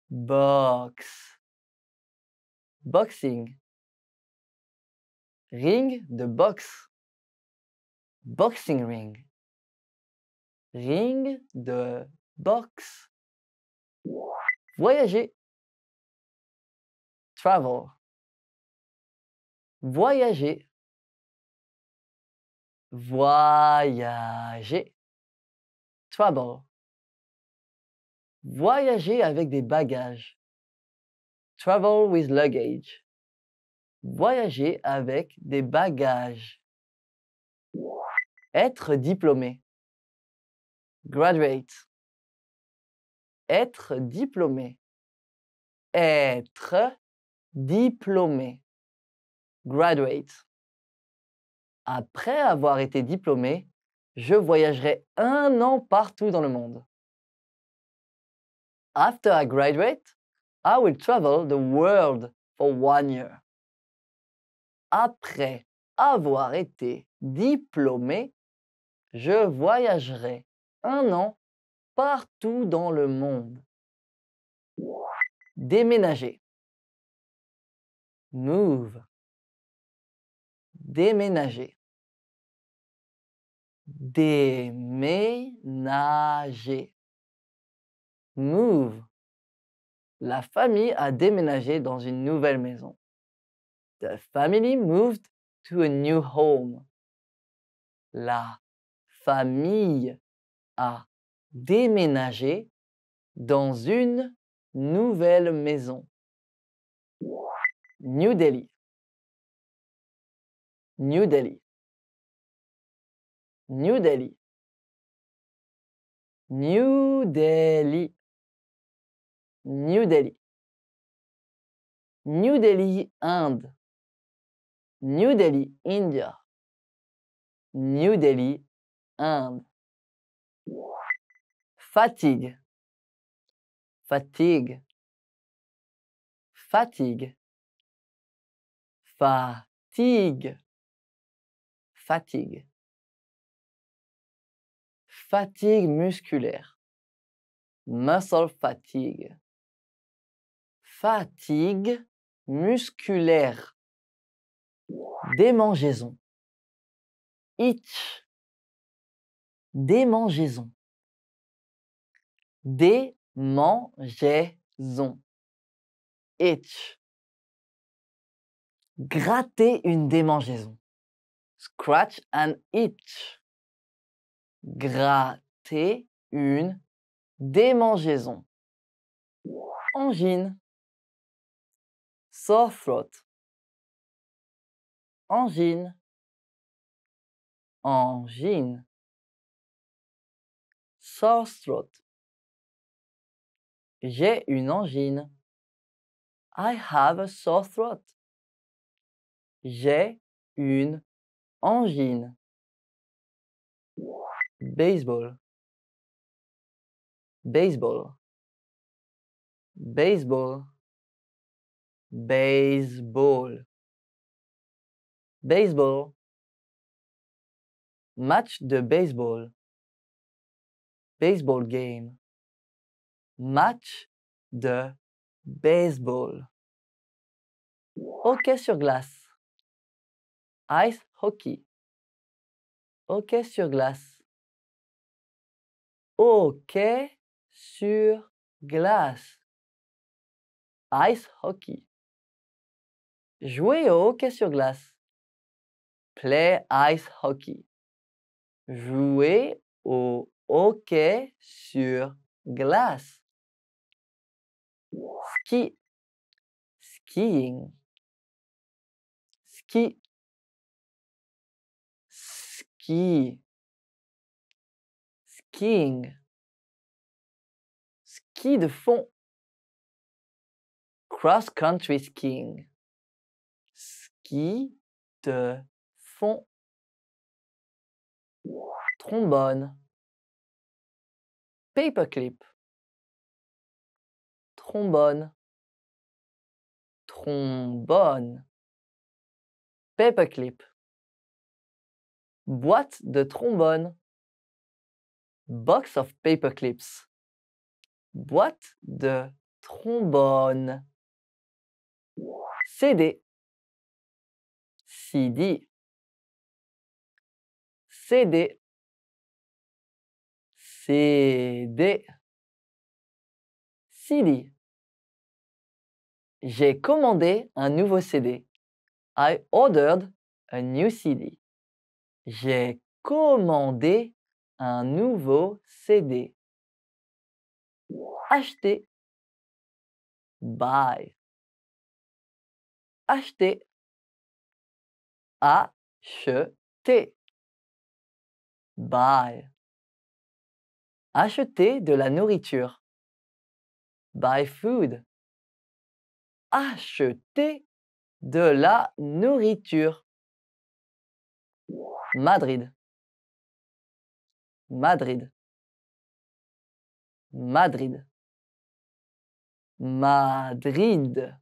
Box. Boxing. Ring de boxe. Boxing ring. Ring de boxe. Voyager. Travel. Voyager. Voyager. Travel. Voyager avec des bagages. Travel with luggage. Voyager avec des bagages. Être diplômé. Graduate. Être diplômé. Être diplômé. Graduate. Après avoir été diplômé, je voyagerai 1 an partout dans le monde. After I graduate, I will travel the world for 1 year. Après avoir été diplômé, je voyagerai 1 an partout dans le monde. Déménager. Move. Déménager. Déménager. Move. La famille a déménagé dans une nouvelle maison. The family moved to a new home. La famille a déménagé dans une nouvelle maison. New Delhi. New Delhi. New Delhi. New Delhi. New Delhi. New Delhi, Inde. New Delhi, India. New Delhi, Inde. Fatigue. Fatigue. Fatigue. Fatigue. Fatigue. Fatigue musculaire. Muscle fatigue. Fatigue musculaire. Démangeaison. Itch. Démangeaison. Démangeaison. Itch. Gratter une démangeaison. Scratch an itch. Gratter une démangeaison. Angine. Sore throat. Angine. Angine. Sore throat. J'ai une angine. I have a sore throat. J'ai une angine. Baseball. Baseball. Baseball. Baseball. Baseball. Match de baseball. Baseball game. Match de baseball. Hockey sur glace. Ice hockey. Hockey sur glace. Hockey sur glace. Ice hockey. Jouer au hockey sur glace. Play ice hockey. Jouer au hockey sur glace. Ski. Skiing. Ski. Ski. Skiing. Ski de fond. Cross-country skiing. Ski de fond. Trombone. Paperclip. Trombone. Trombone. Paperclip. Boîte de trombone. Box of paperclips. Boîte de trombone. CD. CD. CD. CD. CD. J'ai commandé un nouveau CD. I ordered a new CD. J'ai commandé un nouveau CD. Acheter. Buy. Acheter. Acheter. Buy. Acheter de la nourriture. Buy food. Acheter de la nourriture. Madrid. Madrid. Madrid. Madrid.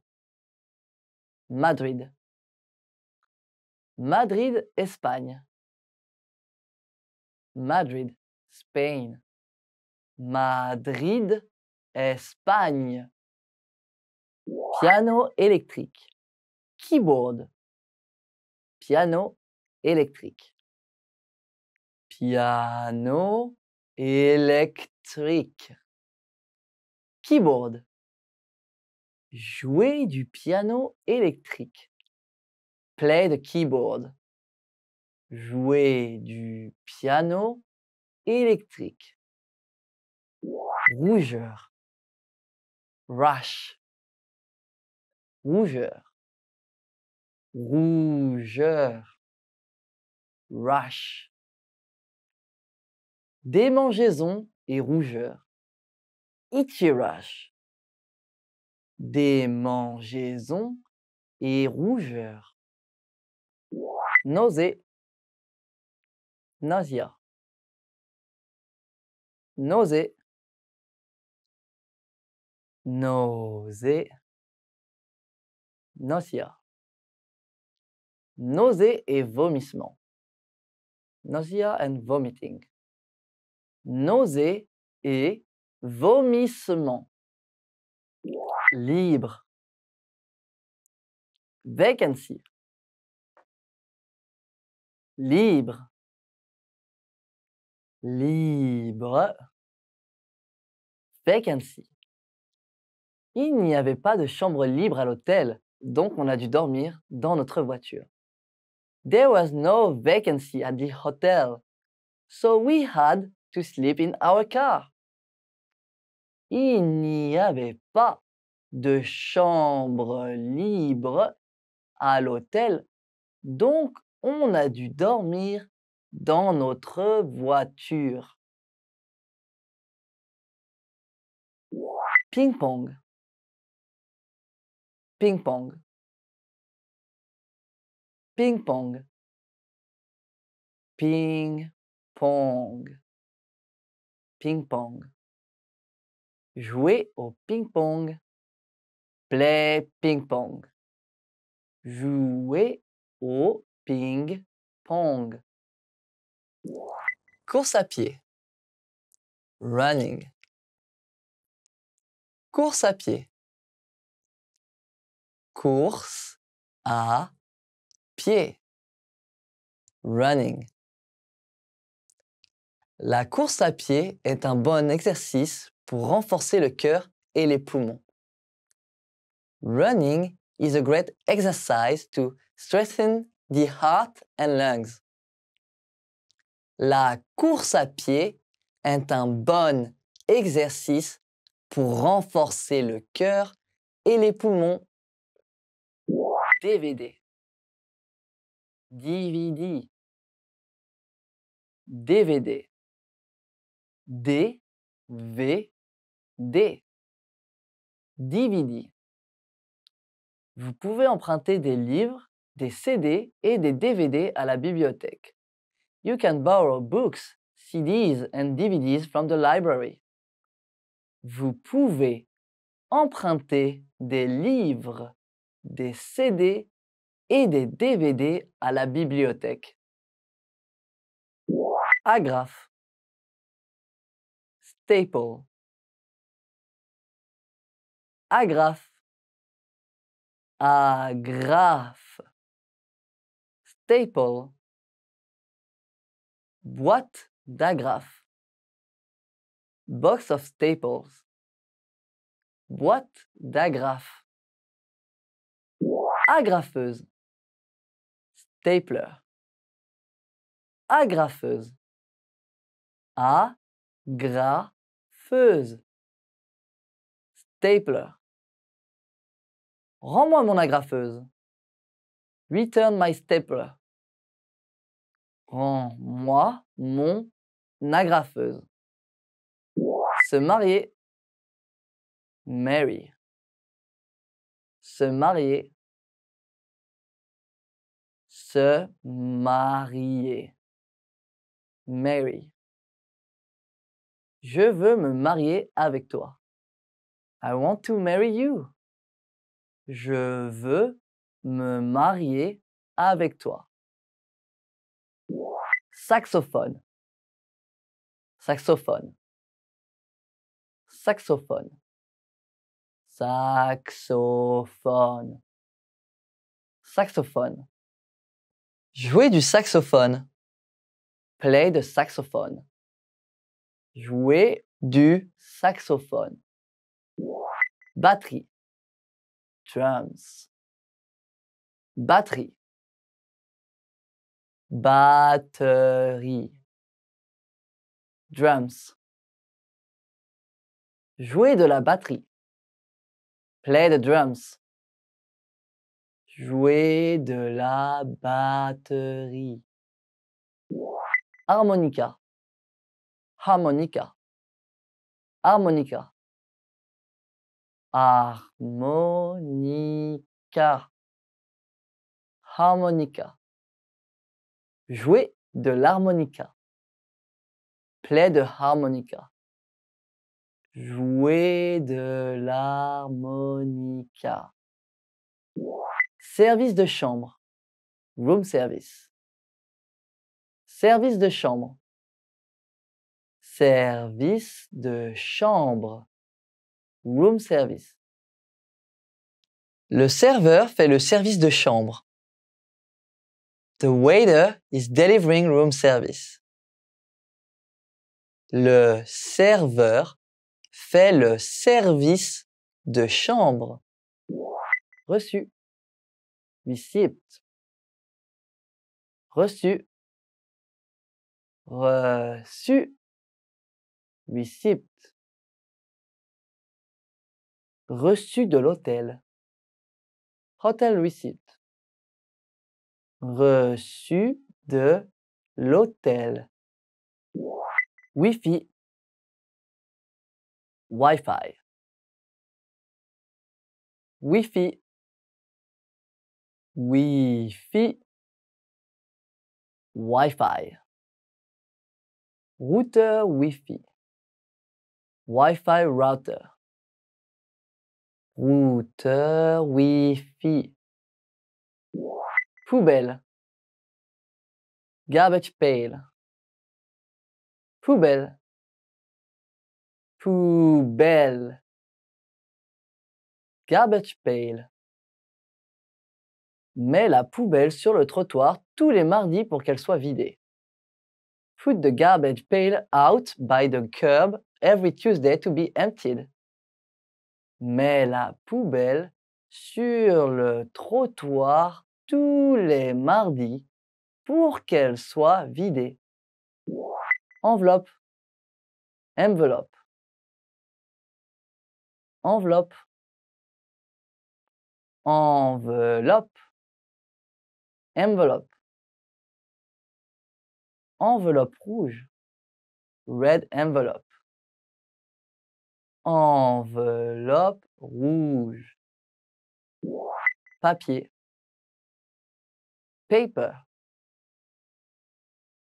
Madrid. Madrid, Espagne. Madrid, Spain. Madrid, Espagne. Piano électrique. Keyboard. Piano électrique. Piano électrique. Keyboard. Jouer du piano électrique. Play the keyboard. Jouer du piano électrique. Rougeur. Rush. Rougeur. Rougeur. Rush. Démangeaison et rougeur. Itchy rush. Démangeaison et rougeur. Nausée. Nausea. Nausée. Nausée. Nausea. Nausée et vomissement. Nausea and vomiting. Nausée et vomissement. Libre. Vacancy. Libre. Libre. Vacancy. Il n'y avait pas de chambre libre à l'hôtel, donc on a dû dormir dans notre voiture. There was no vacancy at the hotel, so we had to sleep in our car. Il n'y avait pas de chambre libre à l'hôtel, donc on a dû dormir dans notre voiture. Ping-pong. Ping-pong. Ping-pong. Ping-pong. Ping-pong. Jouer au ping-pong. Play ping-pong. Jouer au ping-pong. Course à pied. Running. Course à pied. Course à pied. Running. La course à pied est un bon exercice pour renforcer le cœur et les poumons. Running is a great exercise to strengthen the heart and lungs. La course à pied est un bon exercice pour renforcer le cœur et les poumons. DVD. DVD. DVD. DVD. DVD. Vous pouvez emprunter des livres, des CD et des DVD à la bibliothèque. You can borrow books, CDs and DVDs from the library. Vous pouvez emprunter des livres, des CD et des DVD à la bibliothèque. Agrafe. Staple. Agrafe. Agrafe. Staple. Boîte d'agrafes. Box of staples. Boîte d'agrafes. Agrafeuse. Stapler. Agrafeuse. Agrafeuse. Stapler. Rends-moi mon agrafeuse. Return my stapler. Rends-moi mon agrafeuse. Se marier. Marry. Se marier. Se marier. Marry. Je veux me marier avec toi. I want to marry you. Je veux me marier avec toi. Saxophone. Saxophone. Saxophone. Saxophone. Saxophone. Jouer du saxophone. Play the saxophone. Jouer du saxophone. Batterie. Drums. Batterie. Batterie. Drums. Jouer de la batterie. Play the drums. Jouer de la batterie. Harmonica. Harmonica. Harmonica. Harmonica. Harmonica. Jouer de l'harmonica. Play the harmonica. Jouer de l'harmonica. Service de chambre. Room service. Service de chambre. Service de chambre. Room service. Le serveur fait le service de chambre. The waiter is delivering room service. Le serveur fait le service de chambre. Reçu. Receipt. Reçu. Reçu. Receipt. Reçu de l'hôtel. Hotel receipt. Reçu de l'hôtel. Wi-Fi. Wi-Fi. Wi-Fi. Wi-Fi. Wi-Fi. Routeur Wi-Fi. Wi-Fi router. Routeur Wi-Fi. Poubelle. Garbage pail. Poubelle. Poubelle. Garbage pail. Mets la poubelle sur le trottoir tous les mardis pour qu'elle soit vidée. Put the garbage pail out by the curb every Tuesday to be emptied. Mets la poubelle sur le trottoir tous les mardis pour qu'elle soit vidée. Enveloppe. Envelope. Enveloppe. Enveloppe. Envelope. Enveloppe rouge. Red envelope. Enveloppe rouge. Papier. Paper.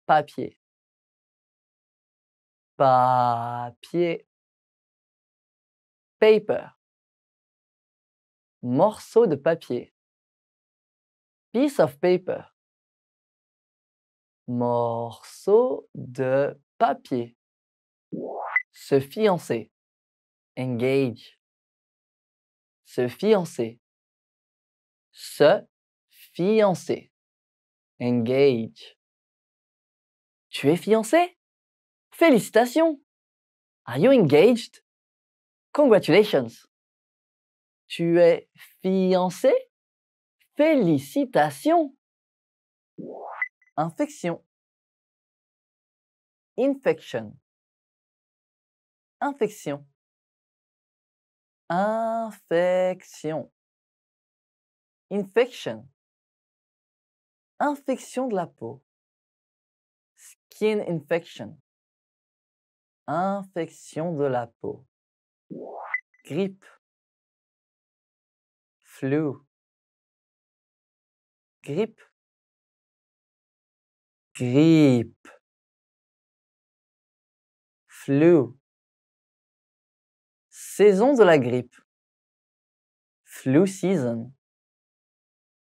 Papier. Papier. Paper. Morceau de papier. Piece of paper. Morceau de papier. Se fiancer. Engage. Se fiancer. Se fiancer. Engage. Tu es fiancé? Félicitations! Are you engaged? Congratulations! Tu es fiancé? Félicitations! Infection. Infection. Infection. Infection. Infection. Infection de la peau. Skin infection. Infection de la peau. Grippe. Flu. Grippe. Grippe. Flu. Saison de la grippe. Flu season.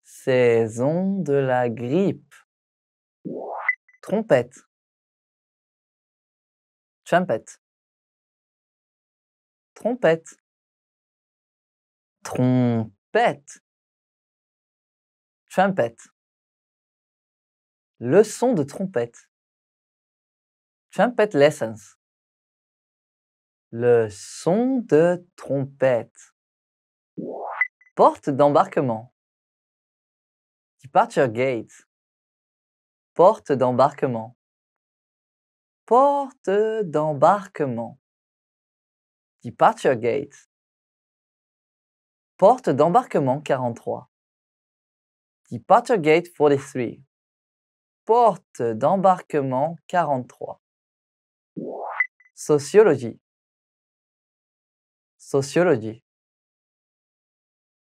Saison de la grippe. Trompette. Trumpet. Trompette. Trompette. Trumpet. Leçon de trompette. Trumpet lessons. Leçon de trompette. Porte d'embarquement. Departure gate. Porte d'embarquement. Porte d'embarquement. Departure gate. Porte d'embarquement 43. Departure gate 43. Porte d'embarquement 43. Sociologie. Sociologie.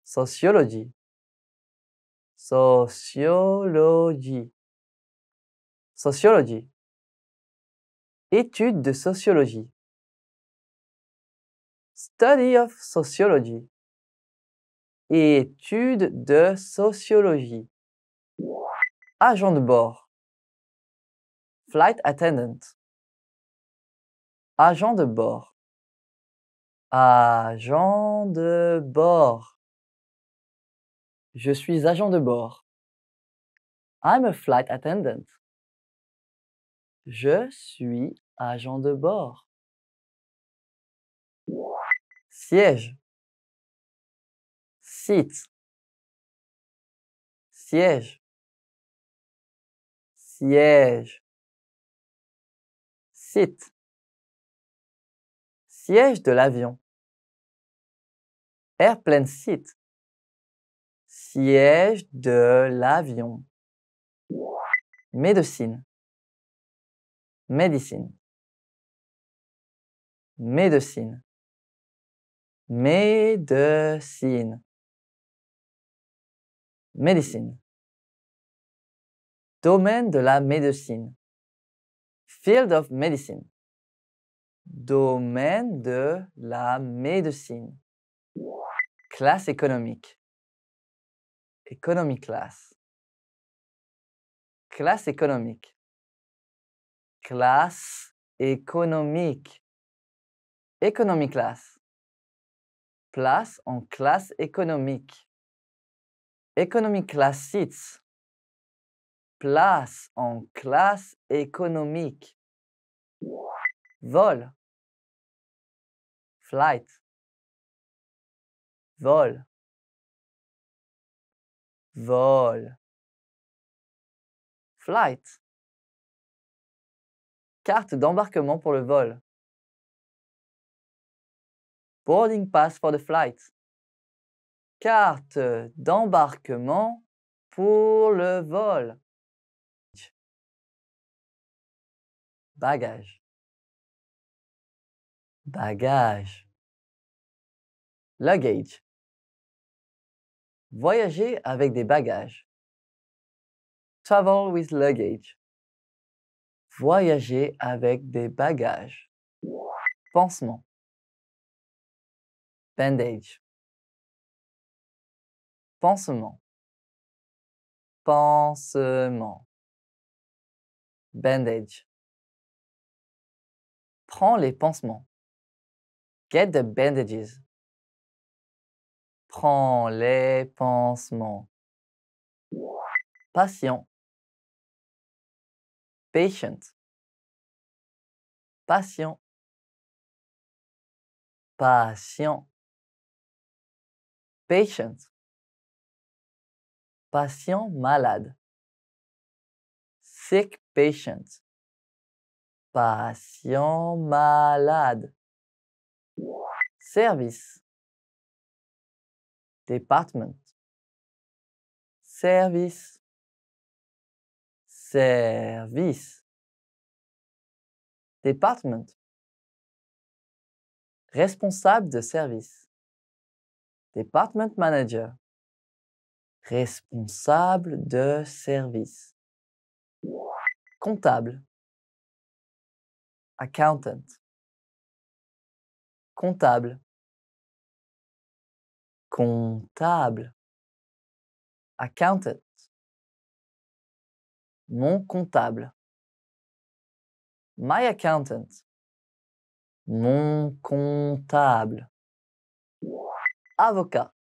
Sociologie. Sociologie. Sociologie. Étude de sociologie. Study of sociology. Étude de sociologie. Agent de bord. Flight attendant. Agent de bord. Agent de bord. Je suis agent de bord. I'm a flight attendant. Je suis agent de bord. Siège. Seat. Siège. Siège. Seat. Siège de l'avion. Airplane seat. Siège de l'avion. Médecine. Médecine. Médecine. Médecine. Médecine. Domaine de la médecine. Field of medicine. Domaine de la médecine. Classe économique. Economy class. Classe économique. Classe économique. Economy class. Place en classe économique. Economy class seats. Place en classe économique. Vol. Flight. Vol. Vol. Flight. Carte d'embarquement pour le vol. Boarding pass for the flight. Carte d'embarquement pour le vol. Bagage. Bagage. Luggage. Voyager avec des bagages. Travel with luggage. Voyager avec des bagages. Pansement. Bandage. Pansement. Pansement. Bandage. Prends les pansements. Get the bandages. Prends les pansements. Patient. Patient. Patient. Patient. Patient. Patient malade. Sick patient. Patient malade. Service. Department. Service. Service. Department. Responsable de service. Department manager. Responsable de service. Comptable. Accountant. Comptable. Comptable. Accountant. Mon comptable. My accountant. Mon comptable. Avocat.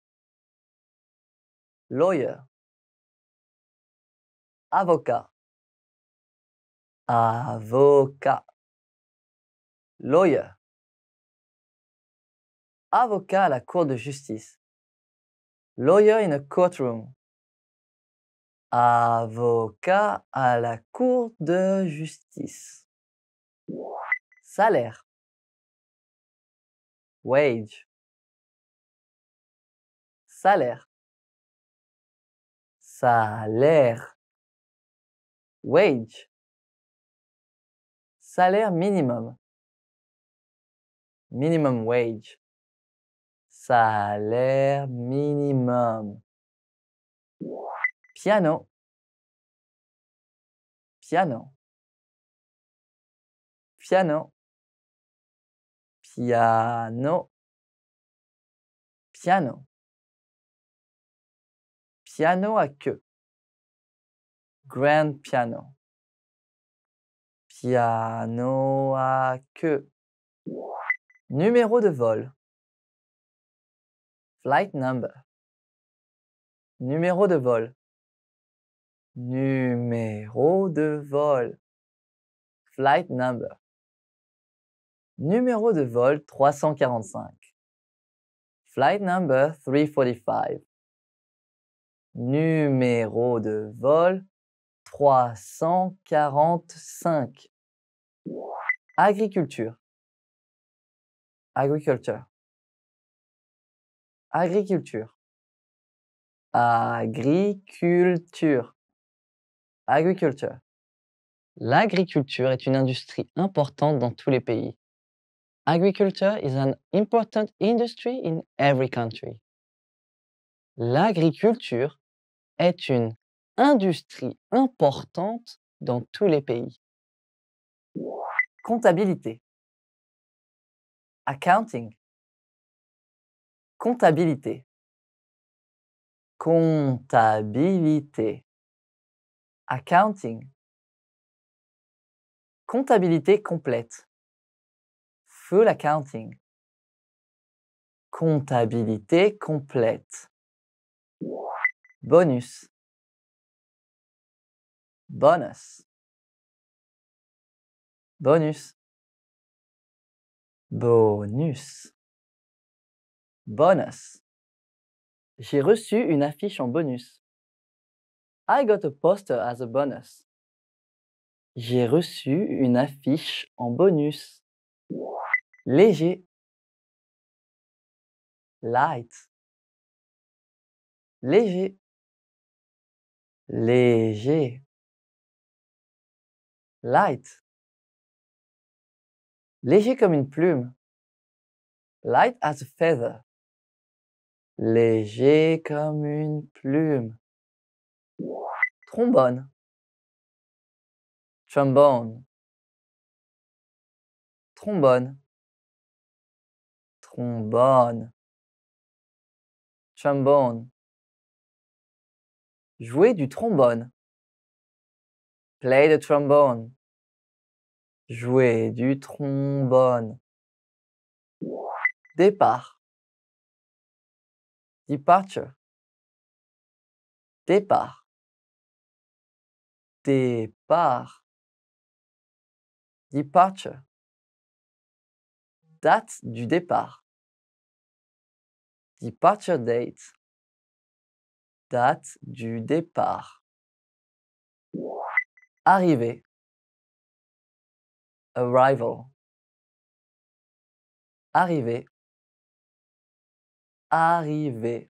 Lawyer. Avocat. Avocat. Lawyer. Avocat à la cour de justice. Lawyer in a courtroom. Avocat à la cour de justice. Salaire. Wage. Salaire. Salaire. Wage. Salaire minimum. Minimum wage. Salaire minimum. Piano. Piano. Piano. Piano. Piano. Piano à queue. Grand piano. Piano à queue. Numéro de vol. Flight number. Numéro de vol. Numéro de vol. Flight number. Numéro de vol 345. Flight number 345. Numéro de vol 345. Agriculture. Agriculture. Agriculture. Agriculture. Agriculture. L'agriculture est une industrie importante dans tous les pays. Agriculture is an important industry in every country. L'agriculture est une industrie importante dans tous les pays. Comptabilité. Accounting. Comptabilité. Comptabilité. Accounting. Comptabilité complète. Full accounting. Comptabilité complète. Bonus. Bonus. Bonus. Bonus. Bonus. J'ai reçu une affiche en bonus. I got a poster as a bonus. J'ai reçu une affiche en bonus. Léger. Light. Léger. Léger. Light. Léger comme une plume. Light as a feather. Léger comme une plume. Trombone. Trombone. Trombone. Trombone. Trombone. Jouer du trombone. Play the trombone. Jouer du trombone. Départ. Departure. Départ. Départ. Departure. Date du départ. Departure date. Date du départ. Arriver. Arrival. Arriver. Arriver.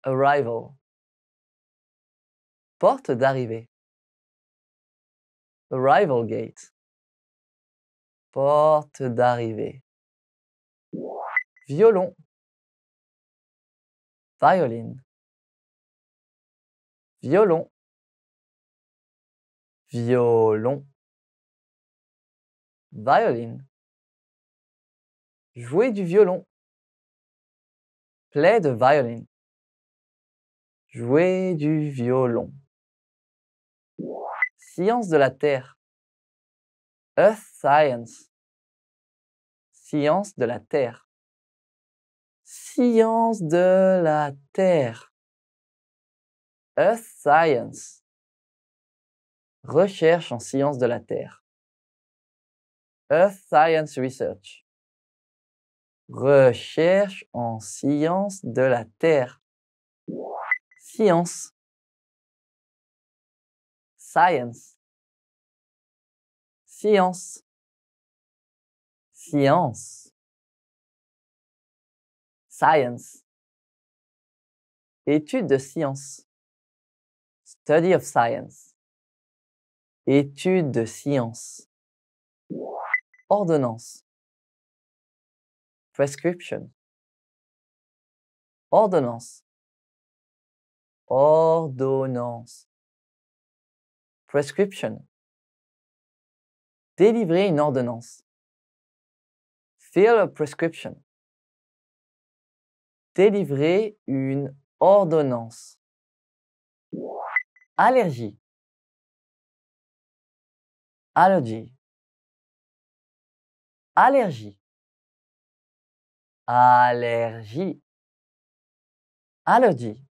Arrival. Porte d'arrivée. Arrival gate. Porte d'arrivée. Violon. Violin. Violon. Violon. Violin. Jouer du violon. Play the violin. Jouer du violon. Science de la Terre. Earth science. Science de la Terre. Science de la Terre. Earth science. Recherche en sciences de la Terre. Earth science research. Recherche en sciences de la Terre. Science. Science. Science. Science. Science. Étude de science. Study of science. Étude de science. Ordonnance. Prescription. Ordonnance. Ordonnance. Prescription. Délivrer une ordonnance. Fill a prescription. Délivrer une ordonnance. Allergie. Allergy. Allergie. Allergie. Allergy.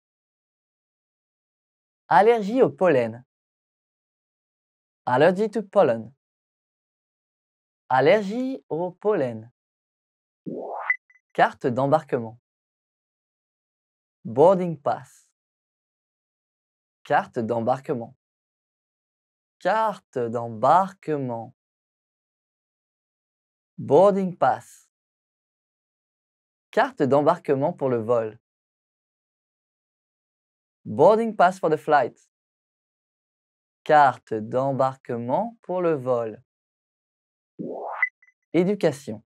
Allergie au pollen. Allergy to pollen. Allergie au pollen. Carte d'embarquement. Boarding pass. Carte d'embarquement. Carte d'embarquement. Boarding pass. Carte d'embarquement pour le vol. Boarding pass for the flight. Carte d'embarquement pour le vol. Éducation.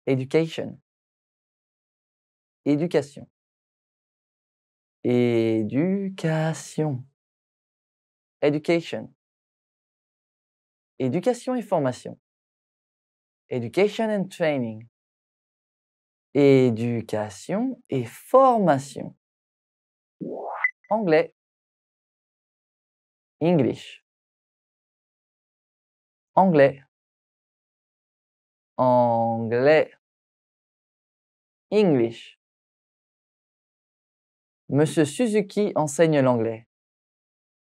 Education. Éducation. Éducation. Education. Éducation et formation. Education and training. Éducation et formation. Anglais. English. Anglais. Anglais. English. Monsieur Suzuki enseigne l'anglais.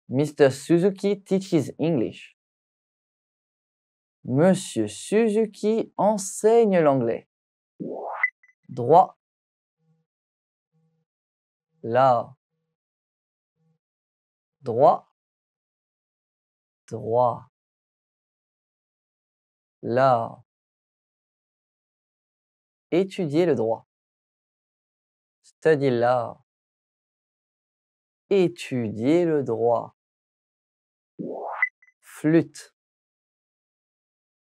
Mr. Suzuki teaches English. Monsieur Suzuki enseigne l'anglais. Droit. Law. Droit. Droit. Law. Étudier le droit. Study law. Étudier le droit. Flûte.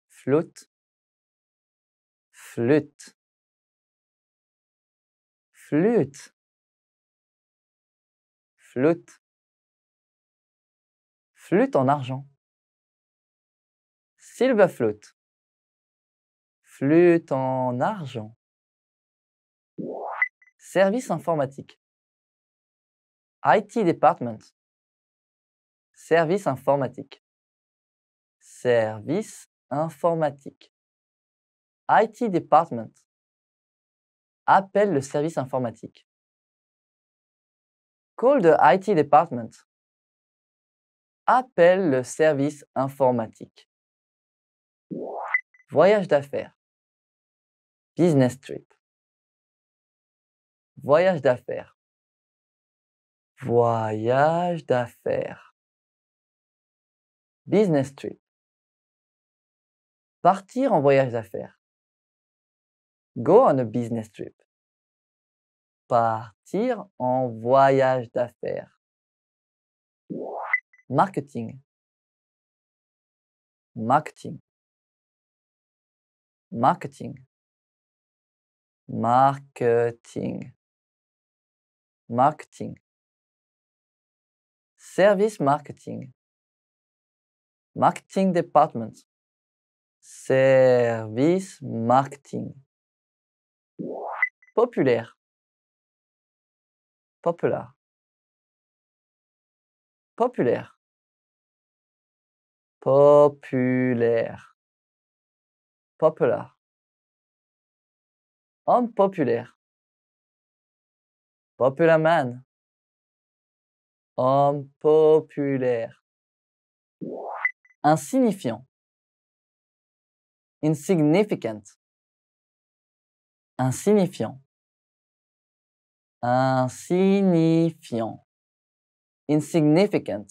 Flûte. Flûte. Flûte. Flûte. Flûte en argent. Silver flute. Flûte en argent. Service informatique. IT department. Service informatique. Service informatique. IT department. Appelle le service informatique. Call the IT department. Appelle le service informatique. Voyage d'affaires. Business trip. Voyage d'affaires. Voyage d'affaires. Business trip. Partir en voyage d'affaires. Go on a business trip. Partir en voyage d'affaires. Marketing. Marketing. Marketing. Marketing. Marketing. Service marketing. Marketing department. Service marketing. Populaire. Popular. Populaire. Populaire. Popular. Homme populaire. Popular man. Homme populaire. Insignifiant. Insignificant. Insignifiant. Insignifiant. Insignificant.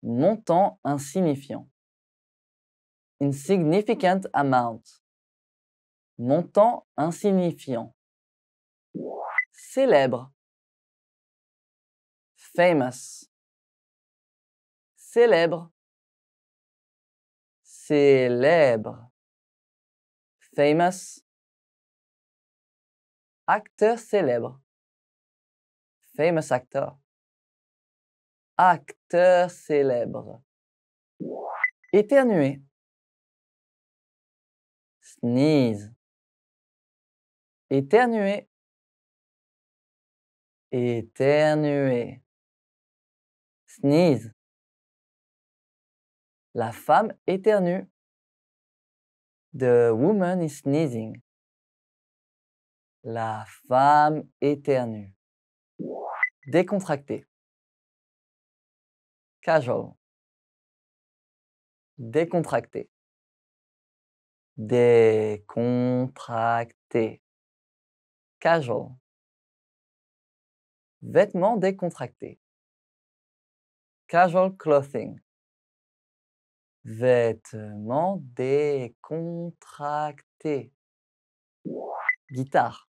Montant insignifiant. Insignificant amount. Montant insignifiant. Célèbre. Famous. Célèbre. Célèbre. Famous. Acteur célèbre. Famous actor. Acteur célèbre. Éternuer. Sneeze. Éternuer. Éternuer. Sneeze. La femme éternue. The woman is sneezing. La femme éternue. Décontracté. Casual. Décontracté. Décontracté. Casual. Vêtements décontractés. Casual clothing. Vêtements décontractés. Guitare.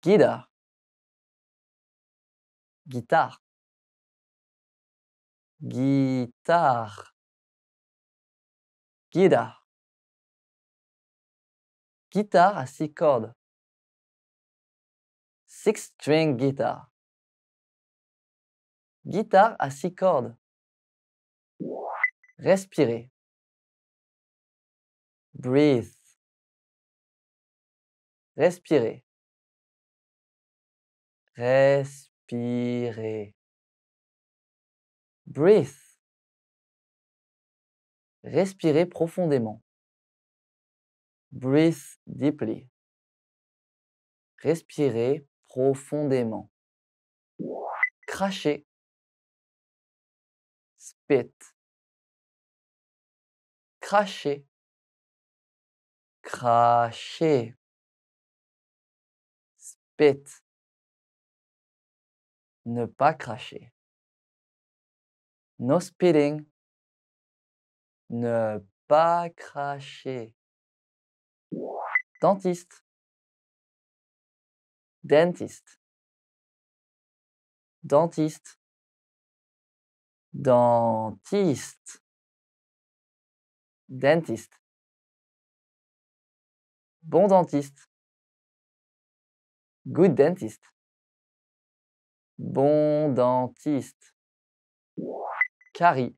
Guitare. Guitare. Guitare. Guitare. Guitare à 6 cordes. 6-string guitar. Guitare à 6 cordes. Respirer. Breathe. Respirer. Respirer. Breathe. Respirer profondément. Breathe deeply. Respirer profondément. Cracher. Spit. Cracher. Cracher. Spit. Ne pas cracher. No spitting. Ne pas cracher. Dentiste. Dentiste. Dentiste. Dentiste. Dentiste. Bon dentiste. Good dentist. Bon dentiste. Carie.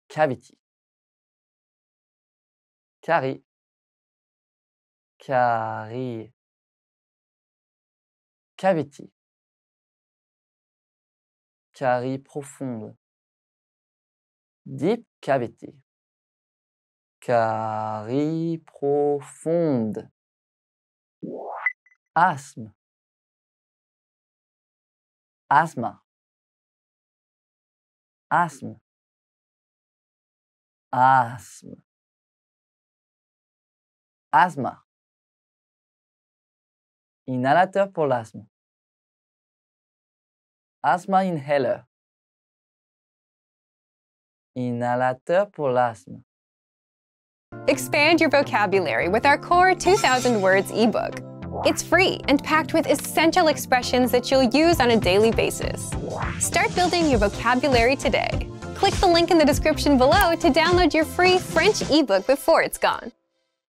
Cavity. Carie. Carie. Cavity. Carie profonde. Deep cavity. Carie profonde. Asthme. Asthma. Asthme. Asthme. Asthma. Inhalateur pour l'asthme. Asthma inhaler. Inhalateur pour l'asthme. Expand your vocabulary with our Core 2000 Words ebook. It's free and packed with essential expressions that you'll use on a daily basis. Start building your vocabulary today. Click the link in the description below to download your free French ebook before it's gone.